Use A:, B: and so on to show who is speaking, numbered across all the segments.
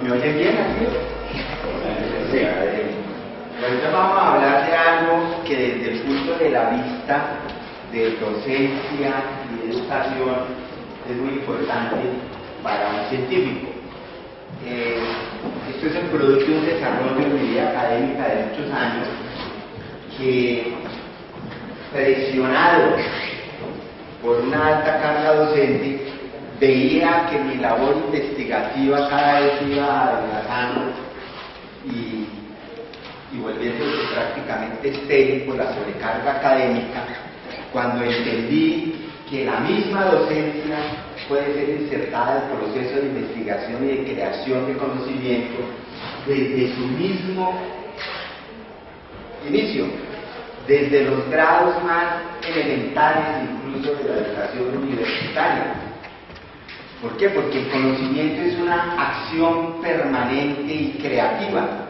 A: ¿Me oyen bien así? Sí. Ahorita vamos a hablar de algo que desde el punto de la vista de docencia y de educación es muy importante para un científico. Esto es el producto de un desarrollo en mi vida académica de muchos años que, presionado por una alta carga docente, veía que mi labor investigativa cada vez iba adelgazando y volviéndose prácticamente estéril por la sobrecarga académica, cuando entendí que la misma docencia puede ser insertada en el proceso de investigación y de creación de conocimiento desde su mismo inicio, desde los grados más elementales incluso de la educación universitaria. ¿Por qué? Porque el conocimiento es una acción permanente y creativa.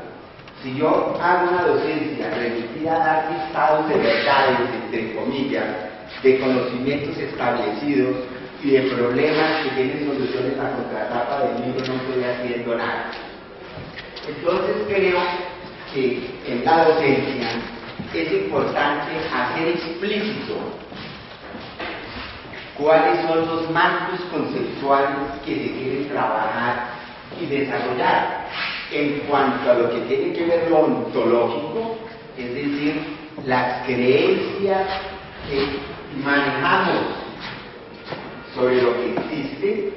A: Si yo hago una docencia remitida a dar listados de verdades, entre comillas, de conocimientos establecidos y de problemas que tienen soluciones a contratapa del libro, no estoy haciendo nada. Entonces creo que en la docencia es importante hacer explícito cuáles son los marcos conceptuales que se quieren trabajar y desarrollar en cuanto a lo que tiene que ver lo ontológico, es decir, las creencias que manejamos sobre lo que existe,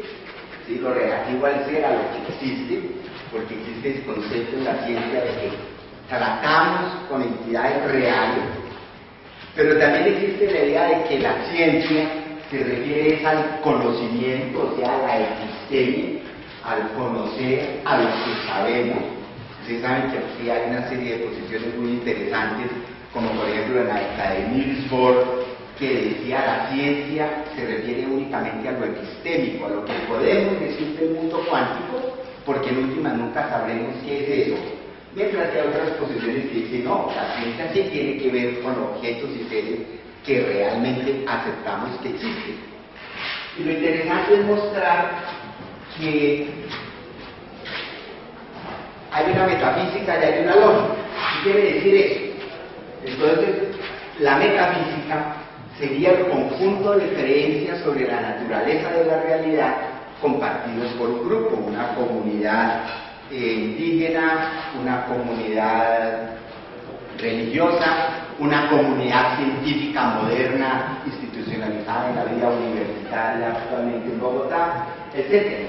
A: ¿sí? Lo relativo al ser, a lo que existe, porque existe el concepto en la ciencia de que tratamos con entidades reales, pero también existe la idea de que la ciencia se refiere al conocimiento, o sea, a la epistemia, al conocer a lo que sabemos. Ustedes saben que aquí hay una serie de posiciones muy interesantes, como por ejemplo la de Niels Bohr, que decía la ciencia se refiere únicamente a lo epistémico, a lo que podemos decir del mundo cuántico, porque en última nunca sabremos qué es eso. Mientras que hay otras posiciones que dicen, no, la ciencia sí tiene que ver con objetos y seres que realmente aceptamos que existen. Y lo interesante es mostrar que hay una metafísica y hay una lógica. ¿Qué quiere decir eso? Entonces, la metafísica sería el conjunto de creencias sobre la naturaleza de la realidad compartidos por un grupo, una comunidad indígena, una comunidad religiosa, una comunidad científica moderna, institucionalizada en la vida universitaria actualmente en Bogotá, etc.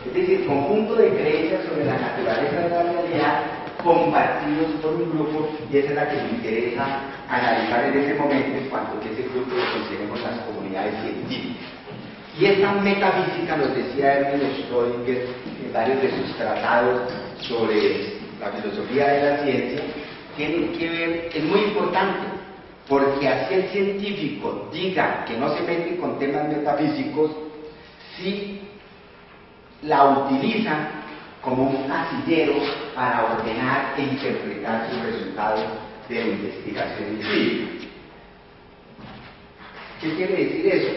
A: Es decir, conjunto de creencias sobre la naturaleza de la realidad compartidos por un grupo, y esa es la que me interesa analizar en ese momento, en cuanto que ese grupo lo consideremos las comunidades científicas. Y esta metafísica, nos decía Erwin Schrödinger en varios de sus tratados sobre la filosofía de la ciencia, tiene que ver, es muy importante, porque así el científico diga que no se mete con temas metafísicos, si la utiliza como un casillero para ordenar e interpretar sus resultados de la investigación empírica. ¿Qué quiere decir eso?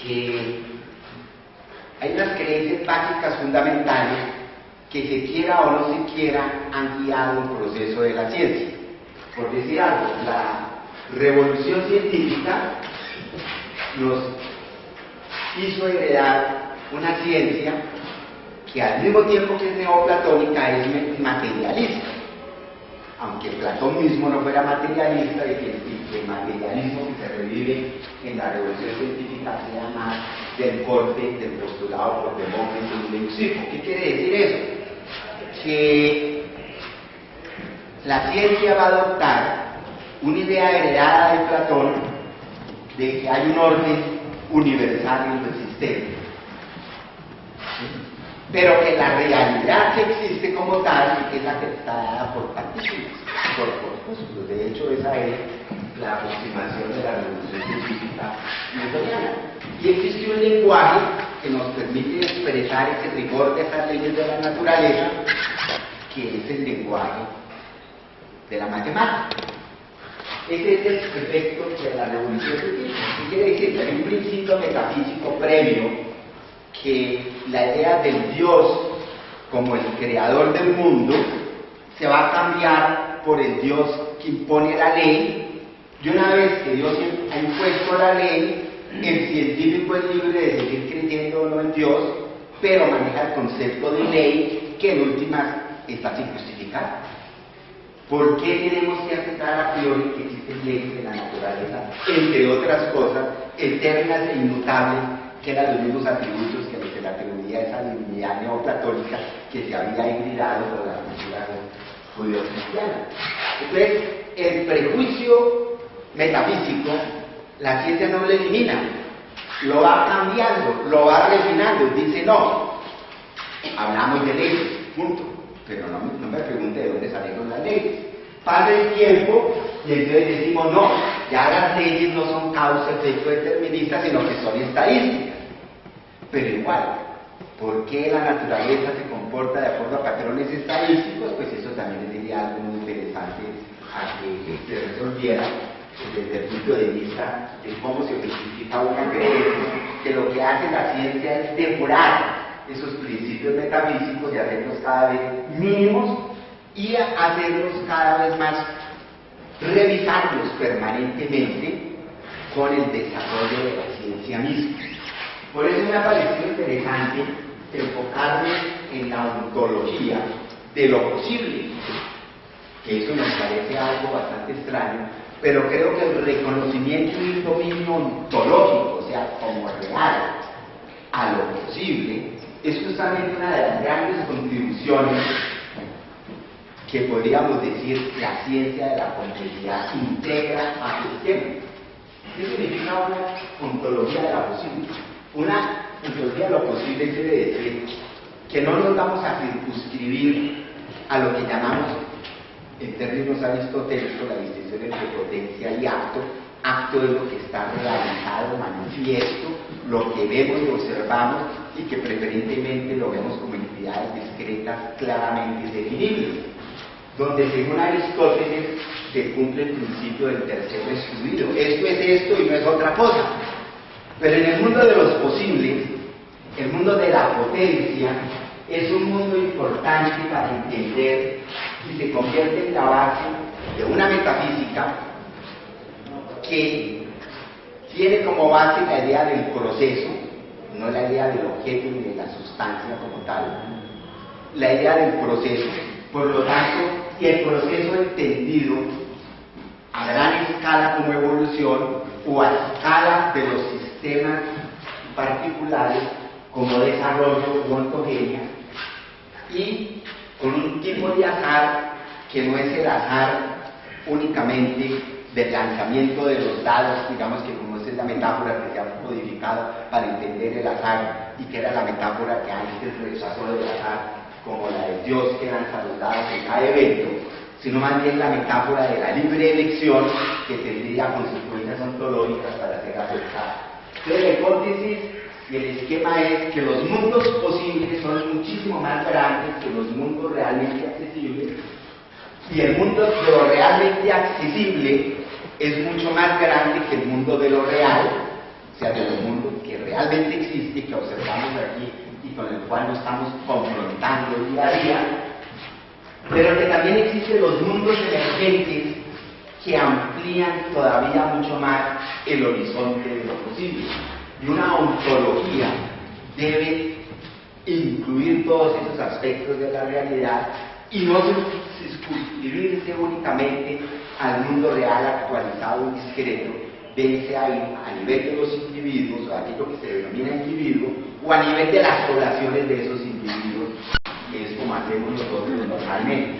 A: Que hay unas creencias básicas fundamentales que se quiera o no se quiera han guiado el proceso de la ciencia. Por decir algo, la revolución científica nos hizo heredar una ciencia que al mismo tiempo que es neoplatónica es materialista, aunque Platón mismo no fuera materialista, y que el materialismo que se revive en la revolución científica sea más del corte del postulado por Demócrito y Leucipo. ¿Qué quiere decir eso? Que la ciencia va a adoptar una idea heredada de Platón de que hay un orden universal en lo existente, pero que la realidad que existe como tal es la que está dada por partículas, por corpúsculos. De hecho, esa es la aproximación de la revolución científica newtoniana. Y existe un lenguaje que nos permite expresar ese rigor de esas leyes de la naturaleza, que es el lenguaje de la matemática. Ese es el efecto de la revolución científica. ¿Qué quiere decir? Que hay un principio metafísico previo, que la idea del Dios como el creador del mundo, se va a cambiar por el Dios que impone la ley, y una vez que Dios ha impuesto la ley, el científico es libre de seguir creyendo o no en Dios, pero maneja el concepto de ley que en últimas está sin justificar. ¿Por qué tenemos que aceptar a priori que existen leyes de la naturaleza, entre otras cosas, eternas e inmutables, que eran los mismos atributos que los de la teoría de esa divinidad neoplatónica que se había hibridado por la cultura judeo-cristiana? Entonces, el prejuicio metafísico, la ciencia no lo elimina, lo va cambiando, lo va refinando, dice no, hablamos de leyes, punto, pero no me pregunte de dónde salieron las leyes. Pasa el tiempo y entonces decimos no, ya las leyes no son causa, efecto determinista, sino que son estadísticas. Pero igual, ¿por qué la naturaleza se comporta de acuerdo a patrones estadísticos? Pues eso también sería algo muy interesante a que se resolviera desde el punto de vista de cómo se justifica una creencia, que lo que hace la ciencia es depurar esos principios metafísicos y hacerlos cada vez mínimos y hacerlos cada vez más, revisarlos permanentemente con el desarrollo de la ciencia misma. Por eso me ha parecido interesante enfocarme en la ontología de lo posible, que eso nos parece algo bastante extraño, pero creo que el reconocimiento y el dominio ontológico, o sea, como real, a lo posible, es justamente una de las grandes contribuciones que podríamos decir la ciencia de la complejidad integra a su tema. ¿Qué significa una ontología de lo posible? Una ontología de lo posible quiere decir que no nos vamos a circunscribir a lo que llamamos, en términos aristotélicos, la distinción entre potencia y acto. Acto es lo que está realizado, manifiesto, lo que vemos y observamos y que preferentemente lo vemos como entidades discretas, claramente definibles, donde según Aristóteles se cumple el principio del tercero excluido. Esto es esto y no es otra cosa. Pero en el mundo de los posibles, el mundo de la potencia, es un mundo importante para entender y se convierte en la base de una metafísica que tiene como base la idea del proceso, no la idea del objeto ni de la sustancia como tal, la idea del proceso. Por lo tanto, y el proceso entendido a gran escala como evolución o a escala de los sistemas particulares como desarrollo u ontogenia, y con un tipo de azar que no es el azar únicamente del lanzamiento de los dados, digamos que como esa es la metáfora que se ha modificado para entender el azar y que era la metáfora que antes rechazó del azar como la de Dios que lanza los dados en cada evento, sino más bien la metáfora de la libre elección que tendría consecuencias ontológicas para ser aceptada. Entonces la hipótesis y el esquema es que los mundos posibles son muchísimo más grandes que los mundos realmente accesibles, y el mundo de lo realmente accesible es mucho más grande que el mundo de lo real, o sea, de los mundos que realmente existe, que observamos aquí y con el cual nos estamos confrontando día a día, pero que también existen los mundos emergentes que amplían todavía mucho más el horizonte de lo posible. Y una ontología debe incluir todos esos aspectos de la realidad y no circunscribirse únicamente al mundo real actualizado y discreto, bien sea a nivel de los individuos, o aquello que se denomina individuo, o a nivel de las poblaciones de esos individuos, que es como hacemos nosotros normalmente.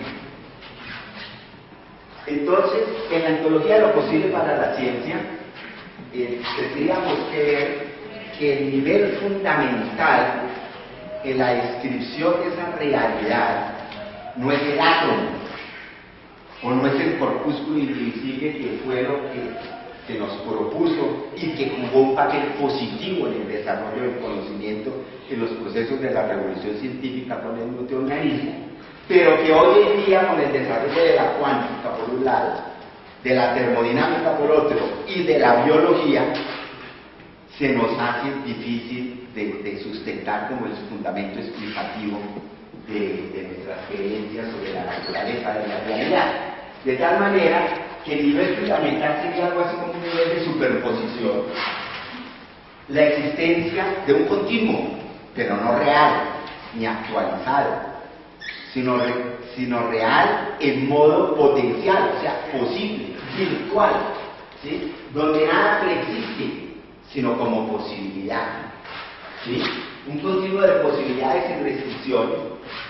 A: Entonces, en la ontología de lo posible para la ciencia, tendríamos que ver que el nivel fundamental en la descripción de esa realidad no es el átomo, o no es el corpúsculo indivisible que fue lo que se nos propuso y que jugó un papel positivo en el desarrollo del conocimiento en los procesos de la revolución científica con el newtonianismo, pero que hoy en día con el desarrollo de la cuántica por un lado, de la termodinámica por otro y de la biología, se nos hace difícil de sustentar como el fundamento explicativo de nuestras creencias sobre la naturaleza de la realidad. De tal manera que el nivel fundamental sería algo así como un nivel de superposición. La existencia de un continuo, pero no real, ni actualizado, sino real en modo potencial, o sea, posible, virtual, ¿sí? Donde nada preexiste, sino como posibilidad, ¿sí? Un continuo de posibilidades sin restricciones,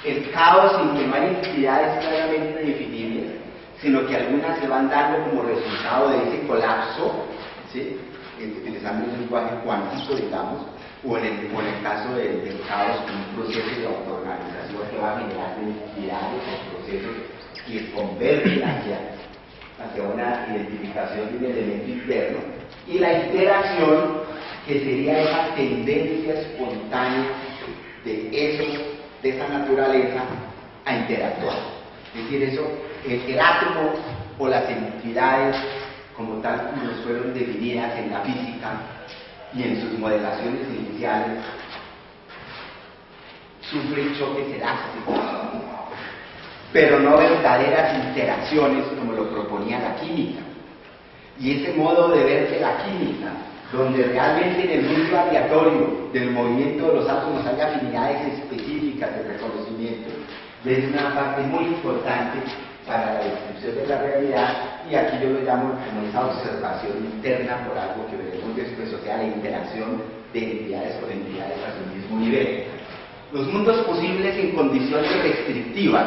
A: el caos sin que no haya entidades claramente definibles, sino que algunas se van dando como resultado de ese colapso, ¿sí? Utilizando un lenguaje cuántico, digamos, o en el caso del caos, un proceso de autoorganización que va a generar entidades o procesos que convergen hacia una identificación de un elemento interno, y la interacción, que sería esa tendencia espontánea de esa naturaleza a interactuar. Es decir, el átomo o las entidades como tal como nos fueron definidas en la física y en sus modelaciones iniciales, sufren choques elásticos, pero no verdaderas interacciones como lo proponía la química. Y ese modo de ver de la química, donde realmente en el mundo aleatorio del movimiento de los átomos hay afinidades específicas de reconocimiento, es una parte muy importante para la descripción de la realidad, y aquí yo lo llamo como esa observación interna por algo que veremos después, o sea, la interacción de entidades con entidades a su mismo nivel. Los mundos posibles en condiciones restrictivas,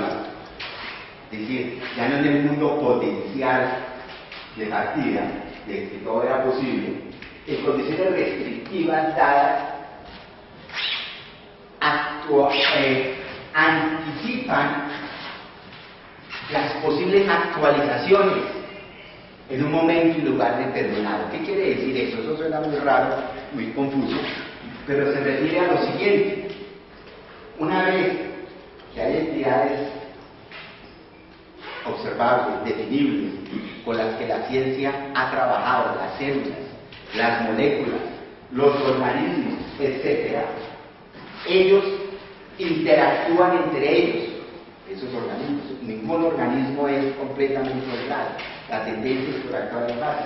A: es decir, ya no en el mundo potencial de partida, de que todo era posible, en condiciones restrictivas dadas, anticipan las posibles actualizaciones en un momento y lugar determinado. ¿Qué quiere decir eso? Eso suena muy raro, muy confuso, pero se refiere a lo siguiente. Una vez que hay entidades observables, definibles, con las que la ciencia ha trabajado, las células, las moléculas, los organismos, etc., ellos interactúan entre ellos, esos organismos. Ningún organismo es completamente aislado, la tendencia es por actuar en base.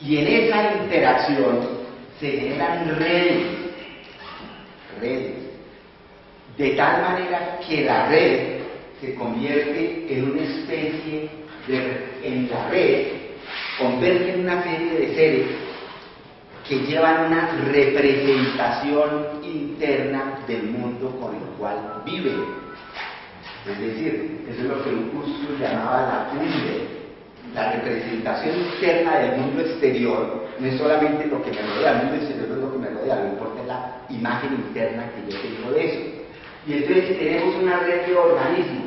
A: Y en esa interacción se generan redes, de tal manera que la red se convierte en una especie en la red convierte en una serie de seres que llevan una representación interna del mundo con el cual viven. Es decir, eso es lo que Husserl llamaba la cumbre. La representación interna del mundo exterior no es solamente lo que me rodea, el mundo exterior es lo que me rodea, lo que importa es la imagen interna que yo tengo de eso. Y entonces tenemos una red de organismos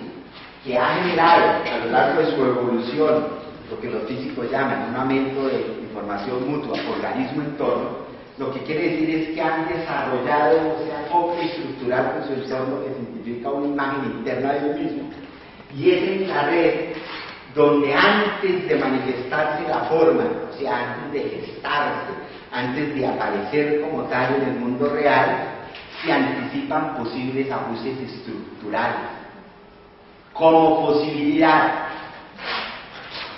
A: que ha generado a lo largo de su evolución lo que los físicos llaman un aumento de información mutua, organismo-entorno. Lo que quiere decir es que han desarrollado, o sea, cómo estructurar con su entorno, que significa una imagen interna de ellos mismos. Y es en la red donde antes de manifestarse la forma, o sea, antes de gestarse, antes de aparecer como tal en el mundo real, se anticipan posibles ajustes estructurales como posibilidad.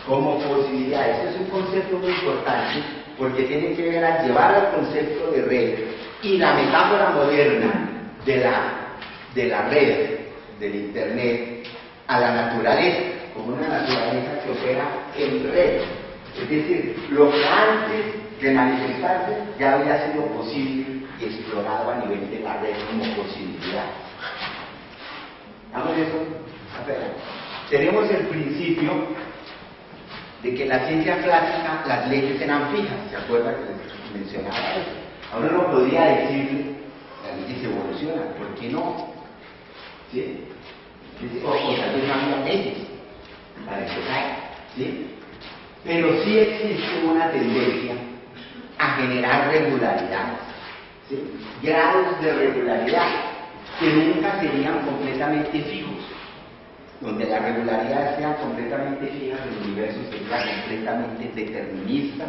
A: Este es un concepto muy importante porque tiene que ver a llevar al concepto de red y la metáfora moderna de la red, del internet, a la naturaleza, como una naturaleza que opera en red. Es decir, lo que antes de manifestarse ya había sido posible y explorado a nivel de la red como posibilidad. ¿Vamos eso? Tenemos el principio de que en la ciencia clásica las leyes eran fijas. ¿Se acuerdan que les mencionaba eso? Ahora uno podría decir, las leyes evolucionan, ¿por qué no? ¿Sí? O tal vez no había leyes para empezar, ¿sí? Pero sí existe una tendencia a generar regularidades, ¿sí? Grados de regularidad que nunca serían completamente fijos. Donde las regularidades sean completamente fijas, el universo sería completamente determinista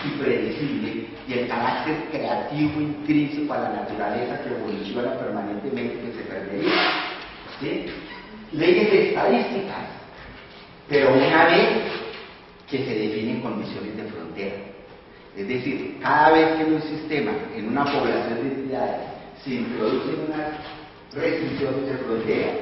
A: y predecible, y el carácter creativo intrínseco a la naturaleza que evoluciona permanentemente que se perdería. ¿sí? Leyes estadísticas, pero una vez que se definen condiciones de frontera. Es decir, cada vez que en un sistema, en una población de entidades, se introducen unas restricciones de frontera,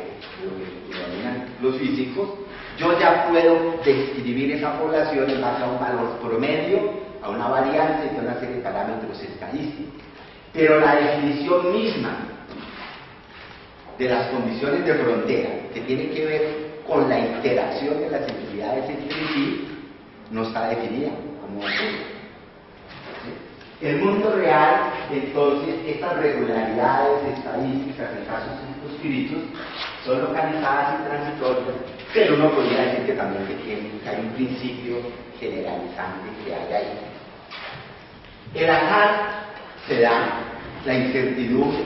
A: lo que denominan los físicos, yo ya puedo describir esa población en base a un valor promedio, a una varianza y a una serie de parámetros estadísticos. Pero la definición misma de las condiciones de frontera, que tiene que ver con la interacción de las entidades entre sí, no está definida como ocurre. El mundo real, entonces, estas regularidades estadísticas en casos circunscritos son localizadas y transitorias, pero uno podría decir que también que hay un principio generalizante que hay ahí. El azar se da la incertidumbre,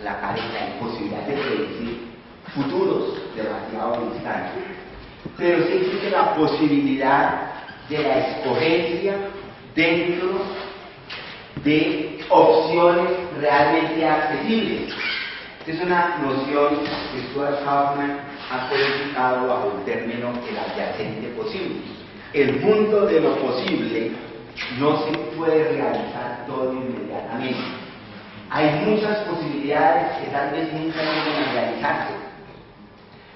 A: la imposibilidad de predecir futuros demasiado distantes, pero sí existe la posibilidad de la escogencia dentro de opciones realmente accesibles. Esta es una noción que Stuart Kauffman ha codificado bajo el término el adyacente posible. El mundo de lo posible no se puede realizar todo inmediatamente. Hay muchas posibilidades que tal vez nunca lleguen a realizarse.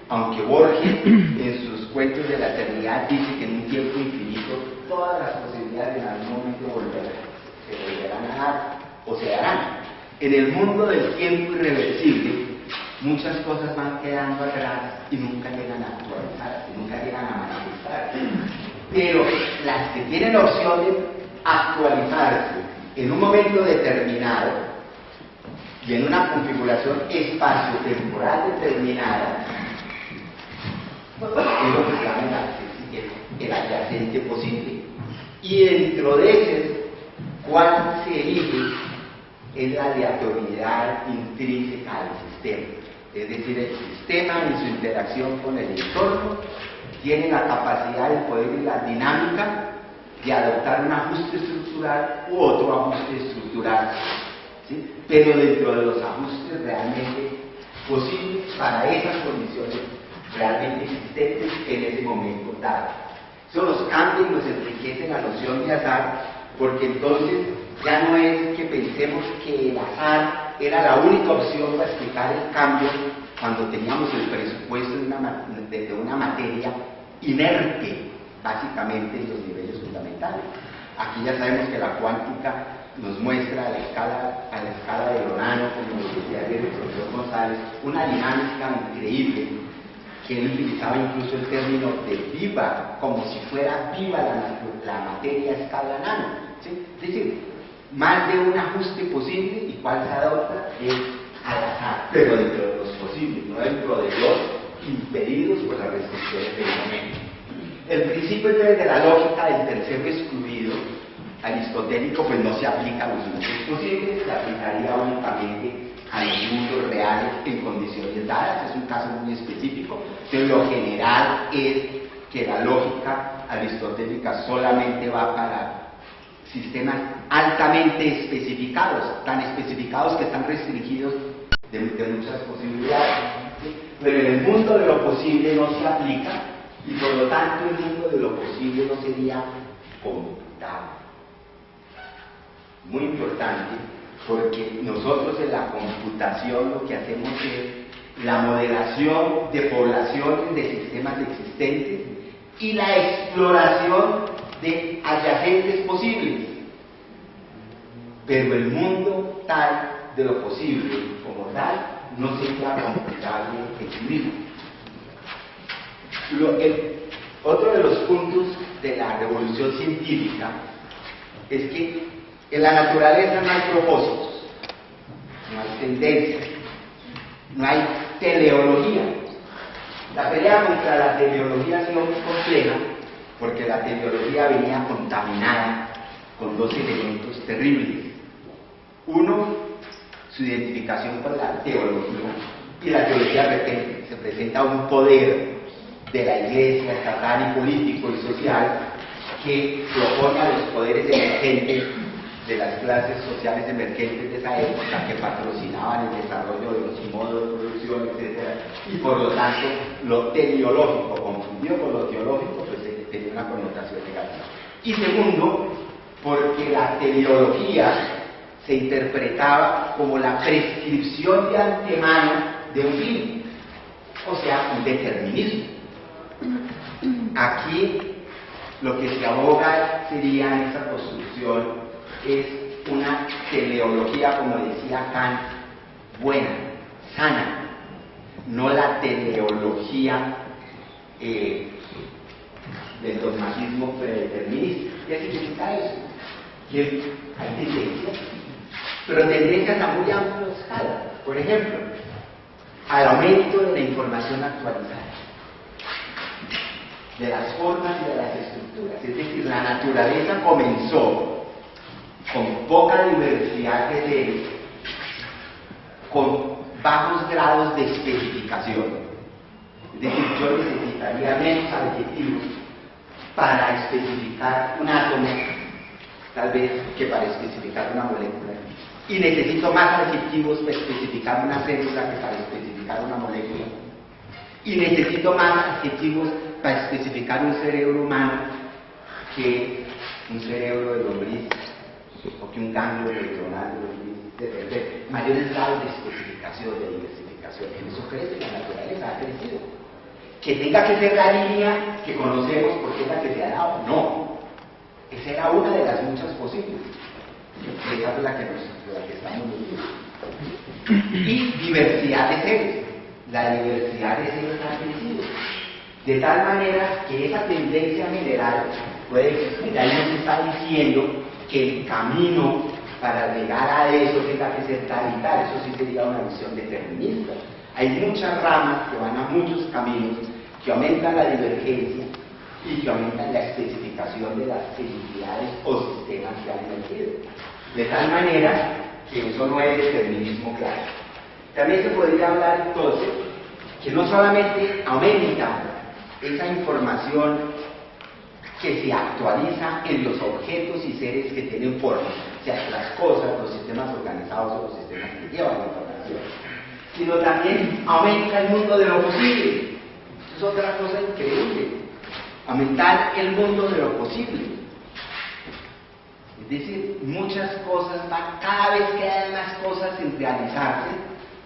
A: Aunque Borges, en sus cuentos de la eternidad, dice que en un tiempo infinito todas las posibilidades en algún momento se volverán a dar o se darán. En el mundo del tiempo irreversible, muchas cosas van quedando atrás y nunca llegan a actualizarse, nunca llegan a manifestarse. Pero las que tienen opción de actualizarse en un momento determinado y en una configuración espacio-temporal determinada, es lo que se llama el adyacente posible. Y dentro de ese, ¿cuál se elige? Es la aleatoriedad intrínseca al sistema. Es decir, el sistema en su interacción con el entorno tiene la capacidad, el poder y la dinámica de adoptar un ajuste estructural u otro ajuste estructural, ¿sí? Pero dentro de los ajustes realmente posibles para esas condiciones realmente existentes en ese momento dado. Eso nos cambia y nos enriquece la noción de azar, porque entonces ya no es que pensemos que el azar era la única opción para explicar el cambio cuando teníamos el presupuesto de una materia inerte, básicamente en los niveles fundamentales. Aquí ya sabemos que la cuántica nos muestra a la escala de Orano, como decía ayer el profesor González, una dinámica increíble, que él utilizaba incluso el término de viva, como si fuera viva la materia a escala nano, ¿sí? Es decir, más de un ajuste posible y cuál se adopta es al azar, pero dentro de los posibles, no dentro de los impedidos por las restricciones del momento. El principio entonces de la lógica del tercero excluido aristotélico pues no se aplica a los mundos posibles, se aplicaría únicamente a los mundos reales en condiciones dadas. Es un caso muy específico, pero lo general es que la lógica aristotélica solamente va para sistemas altamente especificados, tan especificados que están restringidos de muchas posibilidades, ¿sí? Pero en el mundo de lo posible no se aplica y por lo tanto el mundo de lo posible no sería computable. Muy importante, porque nosotros en la computación lo que hacemos es la modelación de poblaciones de sistemas existentes y la exploración de adyacentes posibles, pero el mundo tal de lo posible como tal no sería computable en sí mismo. Otro de los puntos de la revolución científica es que en la naturaleza no hay propósitos, no hay tendencias, no hay teleología. La pelea contra la teleología ha sido muy compleja porque la teleología venía contaminada con dos elementos terribles. Uno, su identificación con la teología, y la teología de repente se presenta un poder de la iglesia estatal y político y social que se opone a los poderes emergentes de las clases sociales emergentes de esa época que patrocinaban el desarrollo de los modos de producción, etc. Y por lo tanto, lo teleológico, confundido con lo teológico, pues tenía una connotación negativa. Y segundo, porque la teleología se interpretaba como la prescripción de antemano de un fin, o sea, un determinismo. Aquí lo que se aboga sería en esa construcción es una teleología, como decía Kant, buena, sana, no la teleología del dogmatismo predeterminista. ¿Qué significa eso? Que hay tendencias, pero tendencias a muy amplia escala. Por ejemplo, al aumento de la información actualizada, de las formas y de las estructuras. Es decir, la naturaleza comenzó con poca diversidad de seres, con bajos grados de especificación. Es decir, yo necesitaría menos adjetivos para especificar un átomo, tal vez, que para especificar una molécula. Y necesito más adjetivos para especificar una célula que para especificar una molécula. Y necesito más adjetivos para especificar un cerebro humano que un cerebro de lombriz o que un ganglio neuronal de lombriz, de mayores grados de especificación, de diversificación. En eso crece la naturaleza, ha crecido. Que tenga que ser la línea que conocemos porque es la que se ha dado, no. Esa era una de las muchas posibles. Esa es la que estamos viviendo. Y diversidad de seres. La diversidad de seres ha crecido. De tal manera que esa tendencia general puede existir. Ahí nos está diciendo que el camino para llegar a eso tenga que ser tal y tal. Eso sí sería una visión determinista. Hay muchas ramas que van a muchos caminos que aumentan la divergencia y que aumentan la especificación de las entidades o sistemas que han emergido. De tal manera que eso no es determinismo claro. También se podría hablar entonces que no solamente aumenta esa información que se actualiza en los objetos y seres que tienen forma, o sea, las cosas, los sistemas organizados o los sistemas que llevan la información, sino también aumenta el mundo de lo posible. Eso es otra cosa increíble, aumentar el mundo de lo posible. Es decir, muchas cosas cada vez quedan más cosas sin realizarse,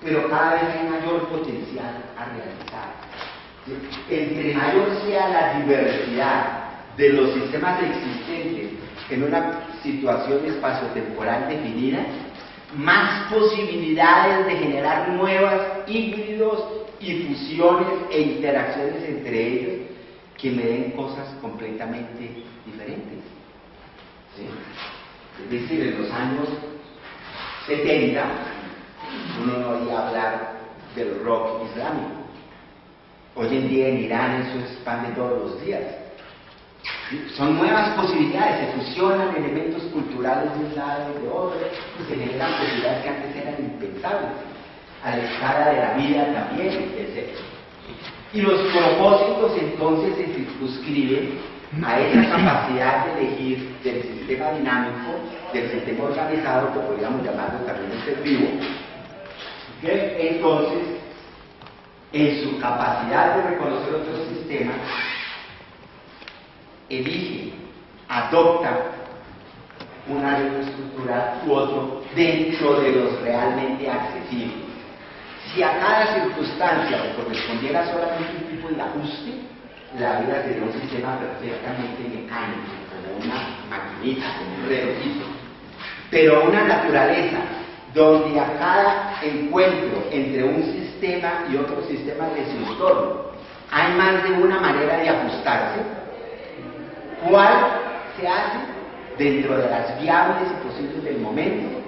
A: pero cada vez hay mayor potencial a realizar. Entre mayor sea la diversidad de los sistemas existentes en una situación espaciotemporal definida, más posibilidades de generar nuevas híbridos y fusiones e interacciones entre ellos que me den cosas completamente diferentes. ¿Sí? Es decir, en los años 70 uno no oía hablar del rock islámico. Hoy en día en Irán eso es pan de todos los días. Son nuevas posibilidades, se fusionan elementos culturales de un lado y de otro, y se generan posibilidades que antes eran impensables. A la escala de la vida también, etc. Y los propósitos entonces se circunscriben a esa capacidad de elegir del sistema dinámico, del sistema organizado, que podríamos llamarlo también el ser vivo, que entonces, en su capacidad de reconocer otros sistemas, elige, adopta una regla estructural u otro dentro de los realmente accesibles. Si a cada circunstancia le correspondiera solamente un tipo de ajuste, la vida sería un sistema perfectamente mecánico, como una maquinita, como un relojito. Pero una naturaleza donde a cada encuentro entre un sistema y otro sistema de su entorno hay más de una manera de ajustarse, ¿cuál se hace dentro de las viables y posibles del momento?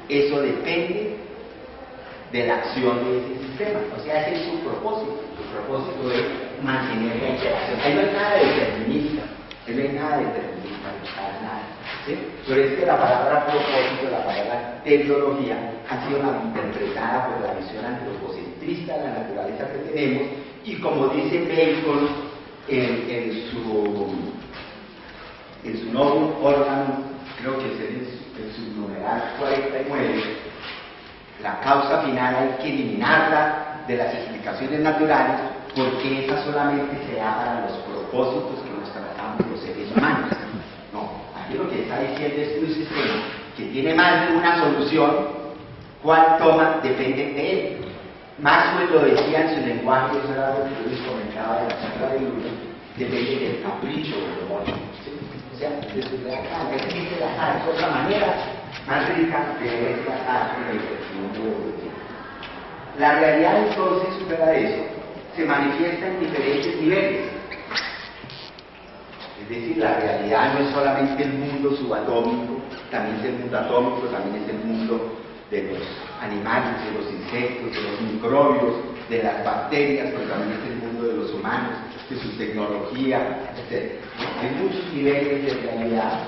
A: Eso depende de la acción de ese sistema. O sea, ese es su propósito. Su propósito es mantener la interacción. Ahí no hay nada determinista. Ahí no hay nada determinista, para nada. ¿Sí? Pero es que la palabra propósito, la palabra tecnología, ha sido malinterpretada por la visión antropocentrista de la naturaleza que tenemos, y como dice Bacon en su Novum Organum creo que es el subnumeral 49, la causa final hay que eliminarla de las explicaciones naturales porque esa solamente se da para los propósitos que nos tratamos los seres humanos. No, aquí lo que está diciendo es que un sistema que tiene más de una solución, cuál toma depende de él. Maxwell lo decía en su lenguaje, eso era lo que yo les comentaba de la charla de Lula, depende del capricho del demonio. ¿Sí? O sea, de su realidad, es otra manera más rica de ver el mundo. La realidad entonces supera eso, se manifiesta en diferentes niveles. Es decir, la realidad no es solamente el mundo subatómico, también es el mundo atómico, también es el mundo de los animales, de los insectos, de los microbios, de las bacterias, pero también es el mundo de los humanos, de su tecnología, etc. Hay muchos niveles de realidad,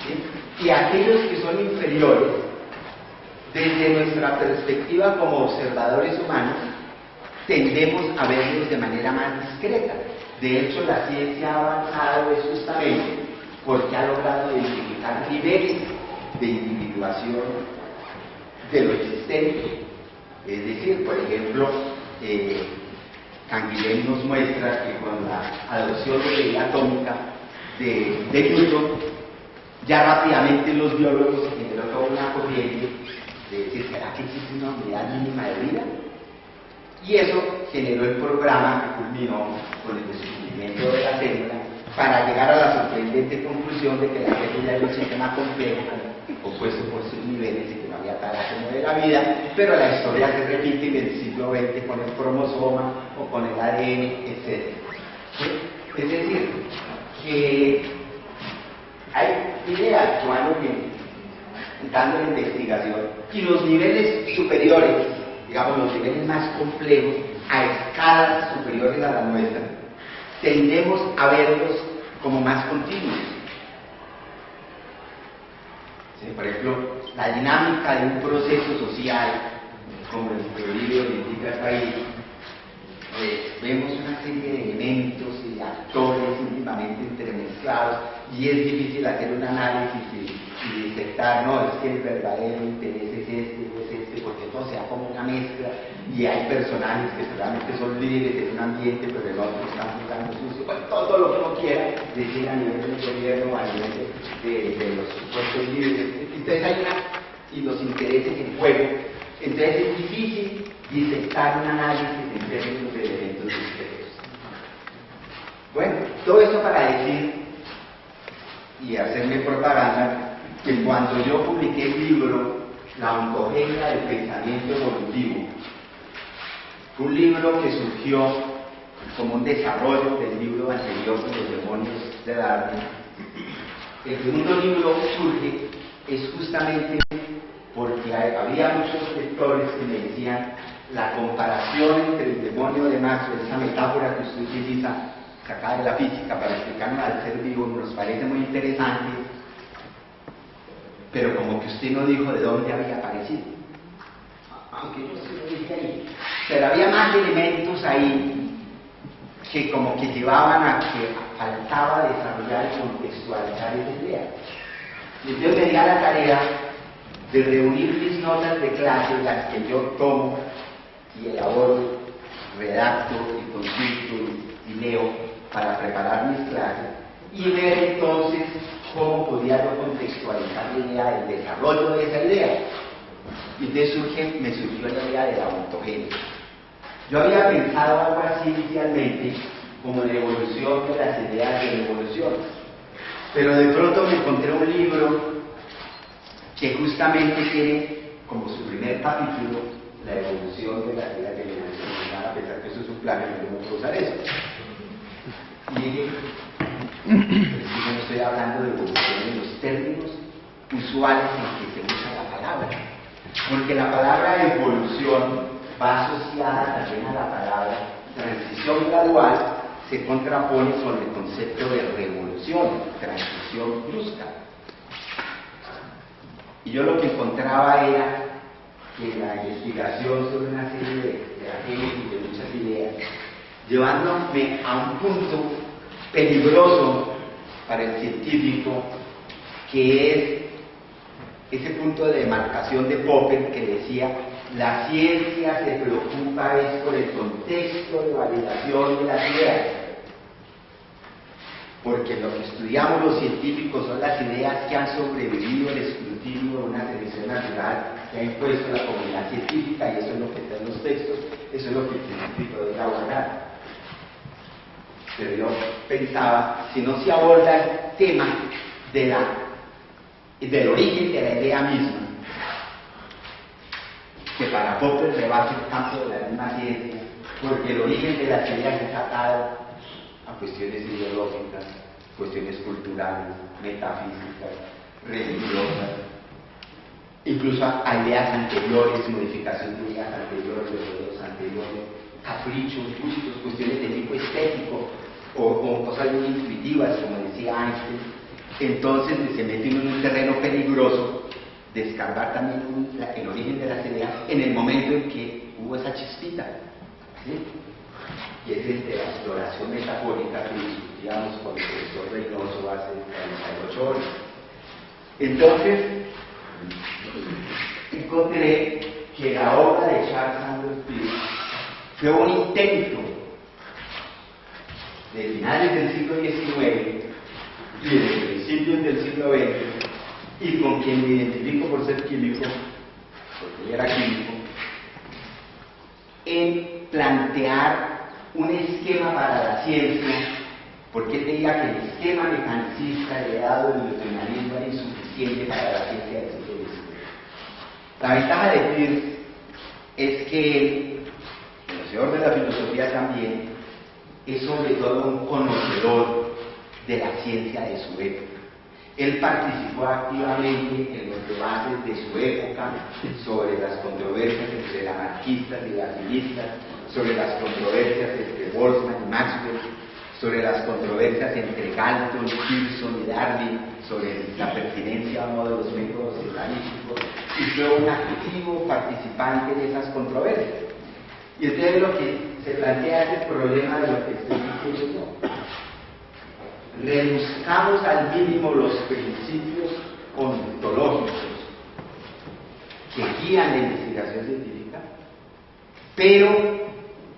A: ¿sí? Y aquellos que son inferiores, desde nuestra perspectiva como observadores humanos, tendemos a verlos de manera más discreta. De hecho, la ciencia ha avanzado es justamente porque ha logrado identificar niveles de individuación de lo existente. Es decir, por ejemplo, Canguilhem nos muestra que con la adopción de la ley atómica de Newton, ya rápidamente los biólogos generó toda una corriente de decir, ¿será que existe una unidad mínima de vida? Y eso generó el programa que culminó con el descubrimiento de la célula para llegar a la sorprendente conclusión de que la célula es un sistema complejo, compuesto por sus niveles y que no había tal como de la vida, pero la historia se repite en el siglo XX con el cromosoma o con el ADN, etc. ¿Sí? Es decir, que hay ideas actuando bien, dando la investigación, y los niveles superiores, digamos los niveles más complejos, a escalas superiores a la nuestra, tendemos a verlos como más continuos. ¿Sí? Por ejemplo, la dinámica de un proceso social, como el que vive o indica el país, vemos una serie de elementos y de actores íntimamente entremezclados, y es difícil hacer un análisis y detectar, no, es que el verdadero interés es este o es este, porque todo se da como una mezcla, y hay personajes que solamente son líderes en un ambiente, pero el otro está jugando sucio, bueno, todo lo que uno quiera decir a nivel del gobierno, a nivel de los supuestos líderes. Entonces hay y los intereses en juego. Entonces es difícil disectar un análisis en términos de elementos discretos. Bueno, todo eso para decir y hacerme propaganda que cuando yo publiqué el libro La ontogenia del pensamiento evolutivo, fue un libro que surgió como un desarrollo del libro anterior con los demonios de Darwin. El segundo libro surge es justamente porque había muchos lectores que me decían la comparación entre el demonio de Maxwell, esa metáfora que usted utiliza sacada de la física para explicarnos al ser vivo, nos parece muy interesante, pero como que usted no dijo de dónde había aparecido, aunque yo sí lo dije ahí, pero había más elementos ahí que como que llevaban a que faltaba desarrollar y contextualizar esa idea. Y entonces me di a la tarea de reunir mis notas de clase, las que yo tomo y elaboro, redacto y consulto y leo para preparar mis clases, y ver entonces cómo podía yo contextualizar la idea del desarrollo de esa idea. Y entonces me surgió la idea de la ontogenia. Yo había pensado algo así inicialmente, como la evolución de las ideas de la evolución, pero de pronto me encontré un libro que justamente tiene como su primer capítulo la evolución de las ideas de la evolución, a pesar que eso es un plagio, yo no puedo usar eso. Y dije, no estoy hablando de evolución en los términos usuales en que se usa la palabra, porque la palabra evolución va asociada también a la palabra transición gradual, se contrapone con el concepto de revolución, transición brusca. Y yo lo que encontraba era que la investigación sobre una serie de agentes y de muchas ideas, llevándome a un punto peligroso para el científico, que es ese punto de demarcación de Popper que decía: la ciencia se preocupa es por el contexto de validación de las ideas, porque lo que estudiamos los científicos son las ideas que han sobrevivido al escrutinio de una selección natural que ha impuesto la comunidad científica, y eso es lo que está en los textos, eso es lo que el científico debe abordar. Pero yo pensaba, si no se aborda el tema del origen de la idea misma, que para Popper rebasa el campo de la misma ciencia, porque el origen de las ideas es atado a cuestiones ideológicas, cuestiones culturales, metafísicas, religiosas, incluso a ideas anteriores, modificación de ideas anteriores, de modelos anteriores, caprichos, gustos, cuestiones de tipo estético, o cosas muy intuitivas, como decía Einstein. Entonces se mete en un terreno peligroso de escarbar también el origen de las ideas en el momento en que hubo esa chispita, ¿sí? Y es el de la exploración metafórica que discutíamos con el profesor Reynoso hace 48 horas. Entonces, encontré que la obra de Charles Sanders Peirce fue un intento de finales del siglo XIX y de principios del siglo XX, y con quien me identifico por ser químico, porque él era químico, en plantear un esquema para la ciencia, porque él veía que el esquema mecanicista heredado del newtonianismo era insuficiente para la ciencia del siglo XIX. La ventaja de Peirce es que él, conocedor de la filosofía también, es sobre todo un conocedor de la ciencia de su época. Él participó activamente en los debates de su época sobre las controversias entre anarquistas y lastinistas, sobre las controversias entre Boltzmann y Maxwell, sobre las controversias entre Galton, Pearson y Darwin, sobre la pertinencia o no de los métodos estadísticos, y fue un activo participante de esas controversias. Y entonces lo que se plantea es el problema de lo que estoy diciendo yo. Reduzcamos al mínimo los principios ontológicos que guían la investigación científica, pero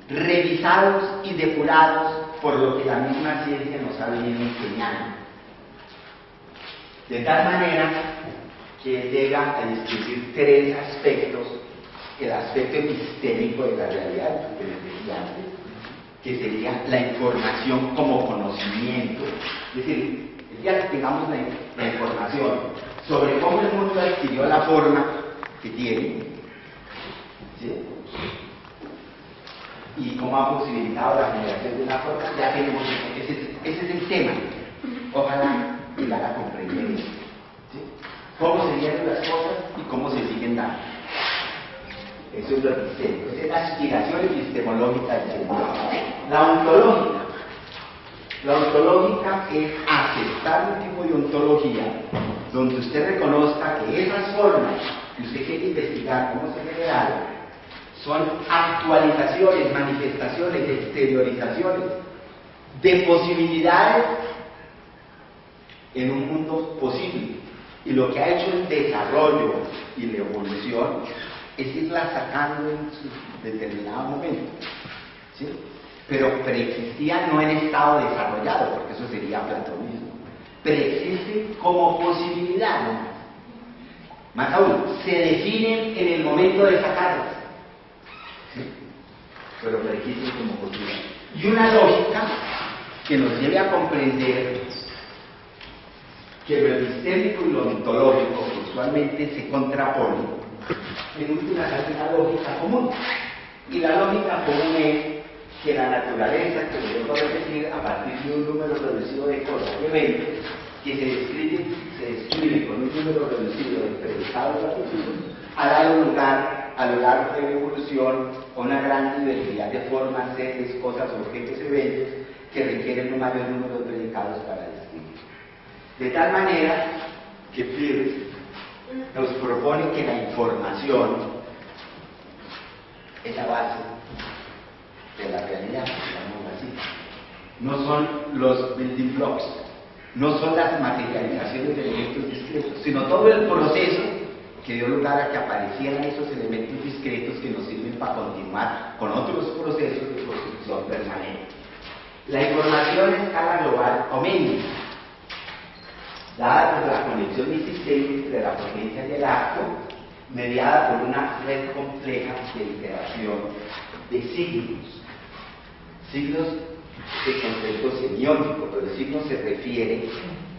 A: revisados y depurados por lo que la misma ciencia nos ha venido enseñando. De tal manera que llega a discutir tres aspectos: el aspecto epistémico de la realidad, que les decía antes, que sería la información como conocimiento. Es decir, el día que tengamos la información sobre cómo el mundo adquirió la forma que tiene, ¿sí?, y cómo ha posibilitado la generación de una forma, ya tenemos ese es el tema. Ojalá que la haga comprender eso, ¿sí? Cómo se dieron las cosas y cómo se siguen dando. Eso es lo epistémico, esa es la aspiración epistemológica del ser humano. La ontológica. La ontológica es aceptar un tipo de ontología donde usted reconozca que esas formas que usted quiere investigar, cómo se generaron, son actualizaciones, manifestaciones, exteriorizaciones de posibilidades en un mundo posible. Y lo que ha hecho el desarrollo y la evolución es irla sacando en su determinado momento, ¿sí? Pero preexistía no en estado desarrollado, porque eso sería platonismo. Preexiste como posibilidad, ¿no? Más aún, se definen en el momento de sacarlas, ¿sí? Pero preexisten como posibilidad. Y una lógica que nos lleve a comprender que lo epistémico y lo ontológico usualmente se contraponen. En últimas hay una lógica común, y la lógica común es que la naturaleza, que podemos repetir a partir de un número reducido de cosas, de eventos, que se describe con un número reducido de predicados a futuros, ha dado lugar a lo largo de la evolución a una gran diversidad de formas, seres, cosas, objetos, eventos que requieren un mayor número de predicados para describir. De tal manera que Peirce nos propone que la información es la base de la realidad, digamos así. No son los building blocks, no son las materializaciones de elementos discretos, sino todo el proceso que dio lugar a que aparecieran esos elementos discretos que nos sirven para continuar con otros procesos de construcción permanente. La información en escala global aumenta, dada por la conexión existente entre la potencia y el acto, mediada por una red compleja de interacción de signos de concepto semiótico, pero el signo se refiere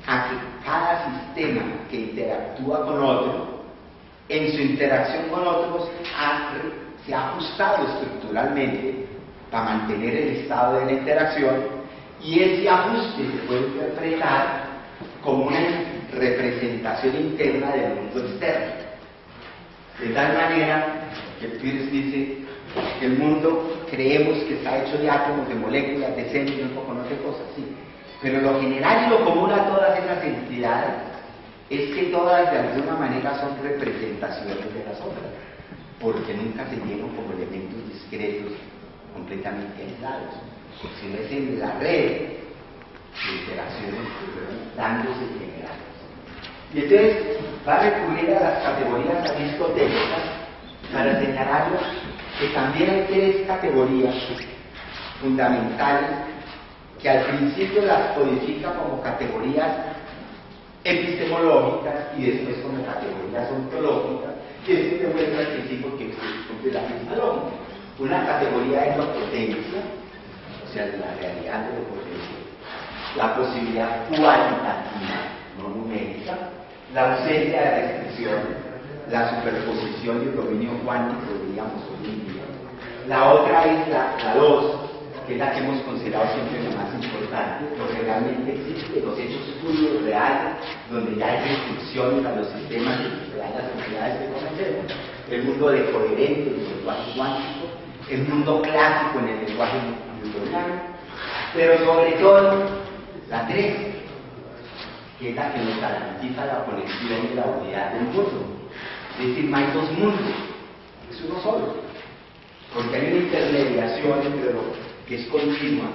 A: a que cada sistema que interactúa con otro, en su interacción con otros, se ha ajustado estructuralmente para mantener el estado de la interacción, y ese ajuste se puede interpretar como una representación interna del mundo externo. De tal manera que Peirce dice que el mundo creemos que está hecho de átomos, de moléculas, de células, un poco no de cosas, sí. Pero lo general y lo común a todas esas entidades es que todas de alguna manera son representaciones de las otras, porque nunca se llenan como elementos discretos completamente aislados, sino es en la red de interacciones dándose generales. Y entonces va a recurrir a las categorías aristotélicas para señalarlos que también hay tres categorías fundamentales que al principio las codifica como categorías epistemológicas y después como categorías ontológicas, y esto demuestra que sí, porque cumple la misma lógica. Una categoría es la potencia, o sea, la realidad de la potencia, la posibilidad cualitativa, no numérica, la ausencia de restricción, la superposición y el dominio cuántico, diríamos hoy en día. La otra es la 2, que es la que hemos considerado siempre la más importante, lo que realmente existe, los hechos puros, reales, donde ya hay restricciones a los sistemas que dan las entidades que conocemos, el mundo de coherente, el lenguaje cuántico, el mundo clásico en el lenguaje newtoniano, pero sobre todo la 3, que es la que nos garantiza la conexión y la unidad del mundo. Es decir, no hay dos mundos, es uno solo, porque hay una intermediación entre lo que es continua,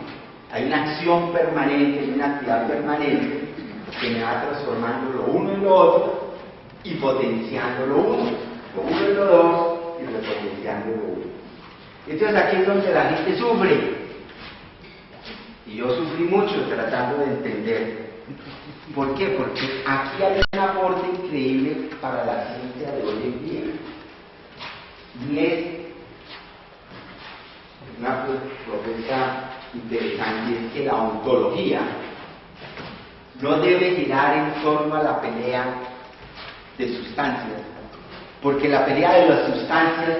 A: hay una acción permanente, hay una actividad permanente que me va transformando lo uno en lo otro y potenciando lo uno en lo dos y repotenciando lo uno. Entonces aquí es donde la gente sufre, y yo sufrí mucho tratando de entender. ¿Por qué? Porque aquí hay un aporte increíble para la ciencia de hoy en día, y es una propuesta interesante, es que la ontología no debe girar en torno a la pelea de sustancias, porque la pelea de las sustancias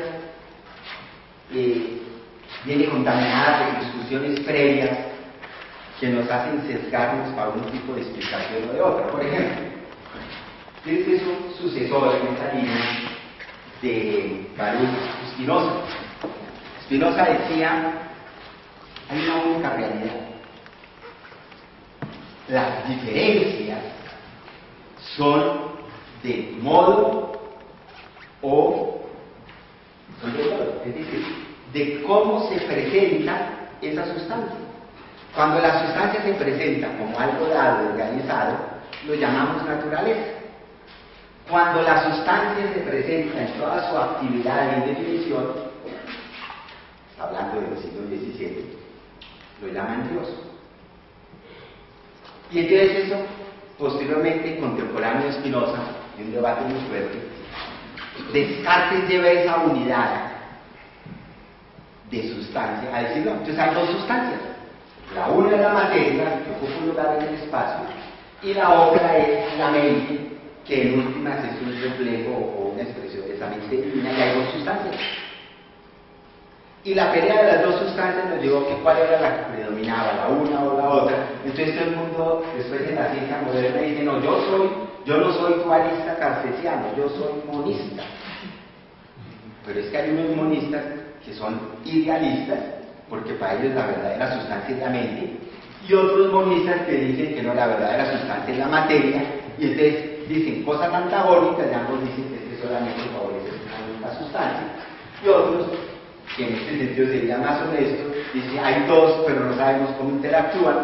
A: viene contaminada por discusiones previas que nos hacen sesgarnos para un tipo de explicación o de otra. Por ejemplo, este es un sucesor en esta línea de Baruch Spinoza. Spinoza decía, hay una única realidad. Las diferencias son de modo o son de modo, es decir, de cómo se presenta esa sustancia. Cuando la sustancia se presenta como algo dado, organizado, lo llamamos naturaleza. Cuando la sustancia se presenta en toda su actividad y definición, hablando del siglo XVII, lo llaman Dios. Y entonces eso, posteriormente, contemporáneo de Spinoza, en un debate muy fuerte, Descartes lleva esa unidad de sustancia a decir, no, entonces hay dos sustancias. La una es la materia, que ocupa un lugar en el espacio, y la otra es la mente, que en últimas es un reflejo o una expresión de esa mente divina, y hay dos sustancias. Y la pelea de las dos sustancias nos llevó a cuál era la que predominaba, la una o la otra. Entonces todo el mundo, después en la ciencia moderna, dice, no, yo no soy dualista cartesiano, yo soy monista. Pero es que hay unos monistas que son idealistas, porque para ellos la verdadera sustancia es la mente, y otros monistas que dicen que no, la verdadera sustancia es la materia, y entonces dicen cosas antagónicas, y ambos dicen que solamente favorece la sustancia, y otros, que en este sentido sería más honesto, dicen hay dos, pero no sabemos cómo interactúan,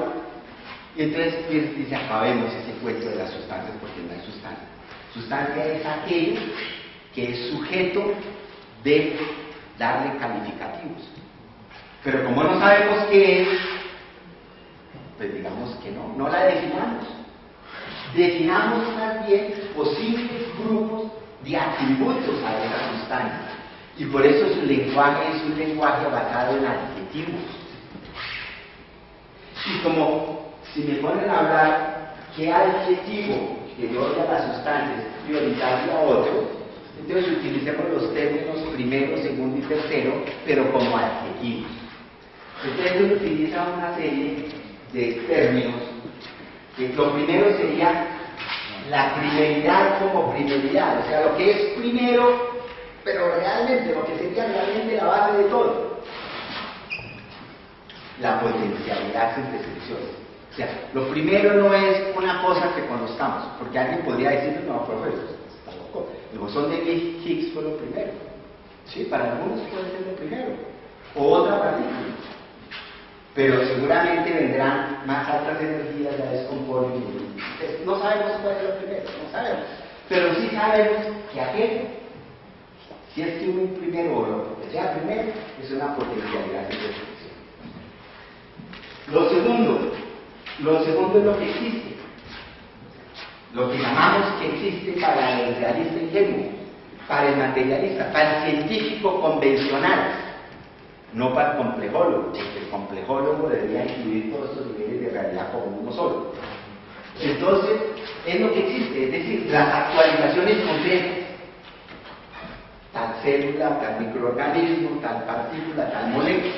A: y entonces dice, acabemos ese cuento de las sustancias, porque no hay sustancia. Sustancia es aquello que es sujeto de darle calificativos. Pero como no sabemos qué es, pues digamos que no la definamos. Definamos más bien posibles grupos de atributos a esa sustancia. Y por eso su lenguaje es un lenguaje basado en adjetivos. Y como si me ponen a hablar qué adjetivo que yo doy a la sustancia es prioritario a otro, entonces utilicemos los términos primero, segundo y tercero, pero como adjetivos. Entonces uno utiliza una serie de términos, que lo primero sería la primeridad como primeridad, o sea, lo que es primero, pero realmente, lo que sería realmente la base de todo. La potencialidad sin restricciones. O sea, lo primero no es una cosa que conozcamos, porque alguien podría decir, no, pero eso está loco. El bosón de Higgs fue lo primero. Sí, para algunos puede ser lo primero. O otra partícula. Pero seguramente vendrán más altas energías, ya descomponen. No sabemos cuál es lo primero, no sabemos. Pero sí sabemos que aquello, si es que un primero o lo que sea primero, es una potencialidad sin restricción. Lo segundo es lo que existe. Lo que llamamos que existe para el realista ingenuo, para el materialista, para el científico convencional, no para el complejólogo, porque el complejólogo debería incluir todos estos niveles de realidad como uno solo. Entonces, es lo que existe, es decir, las actualizaciones concretas, tal célula, tal microorganismo, tal partícula, tal molécula,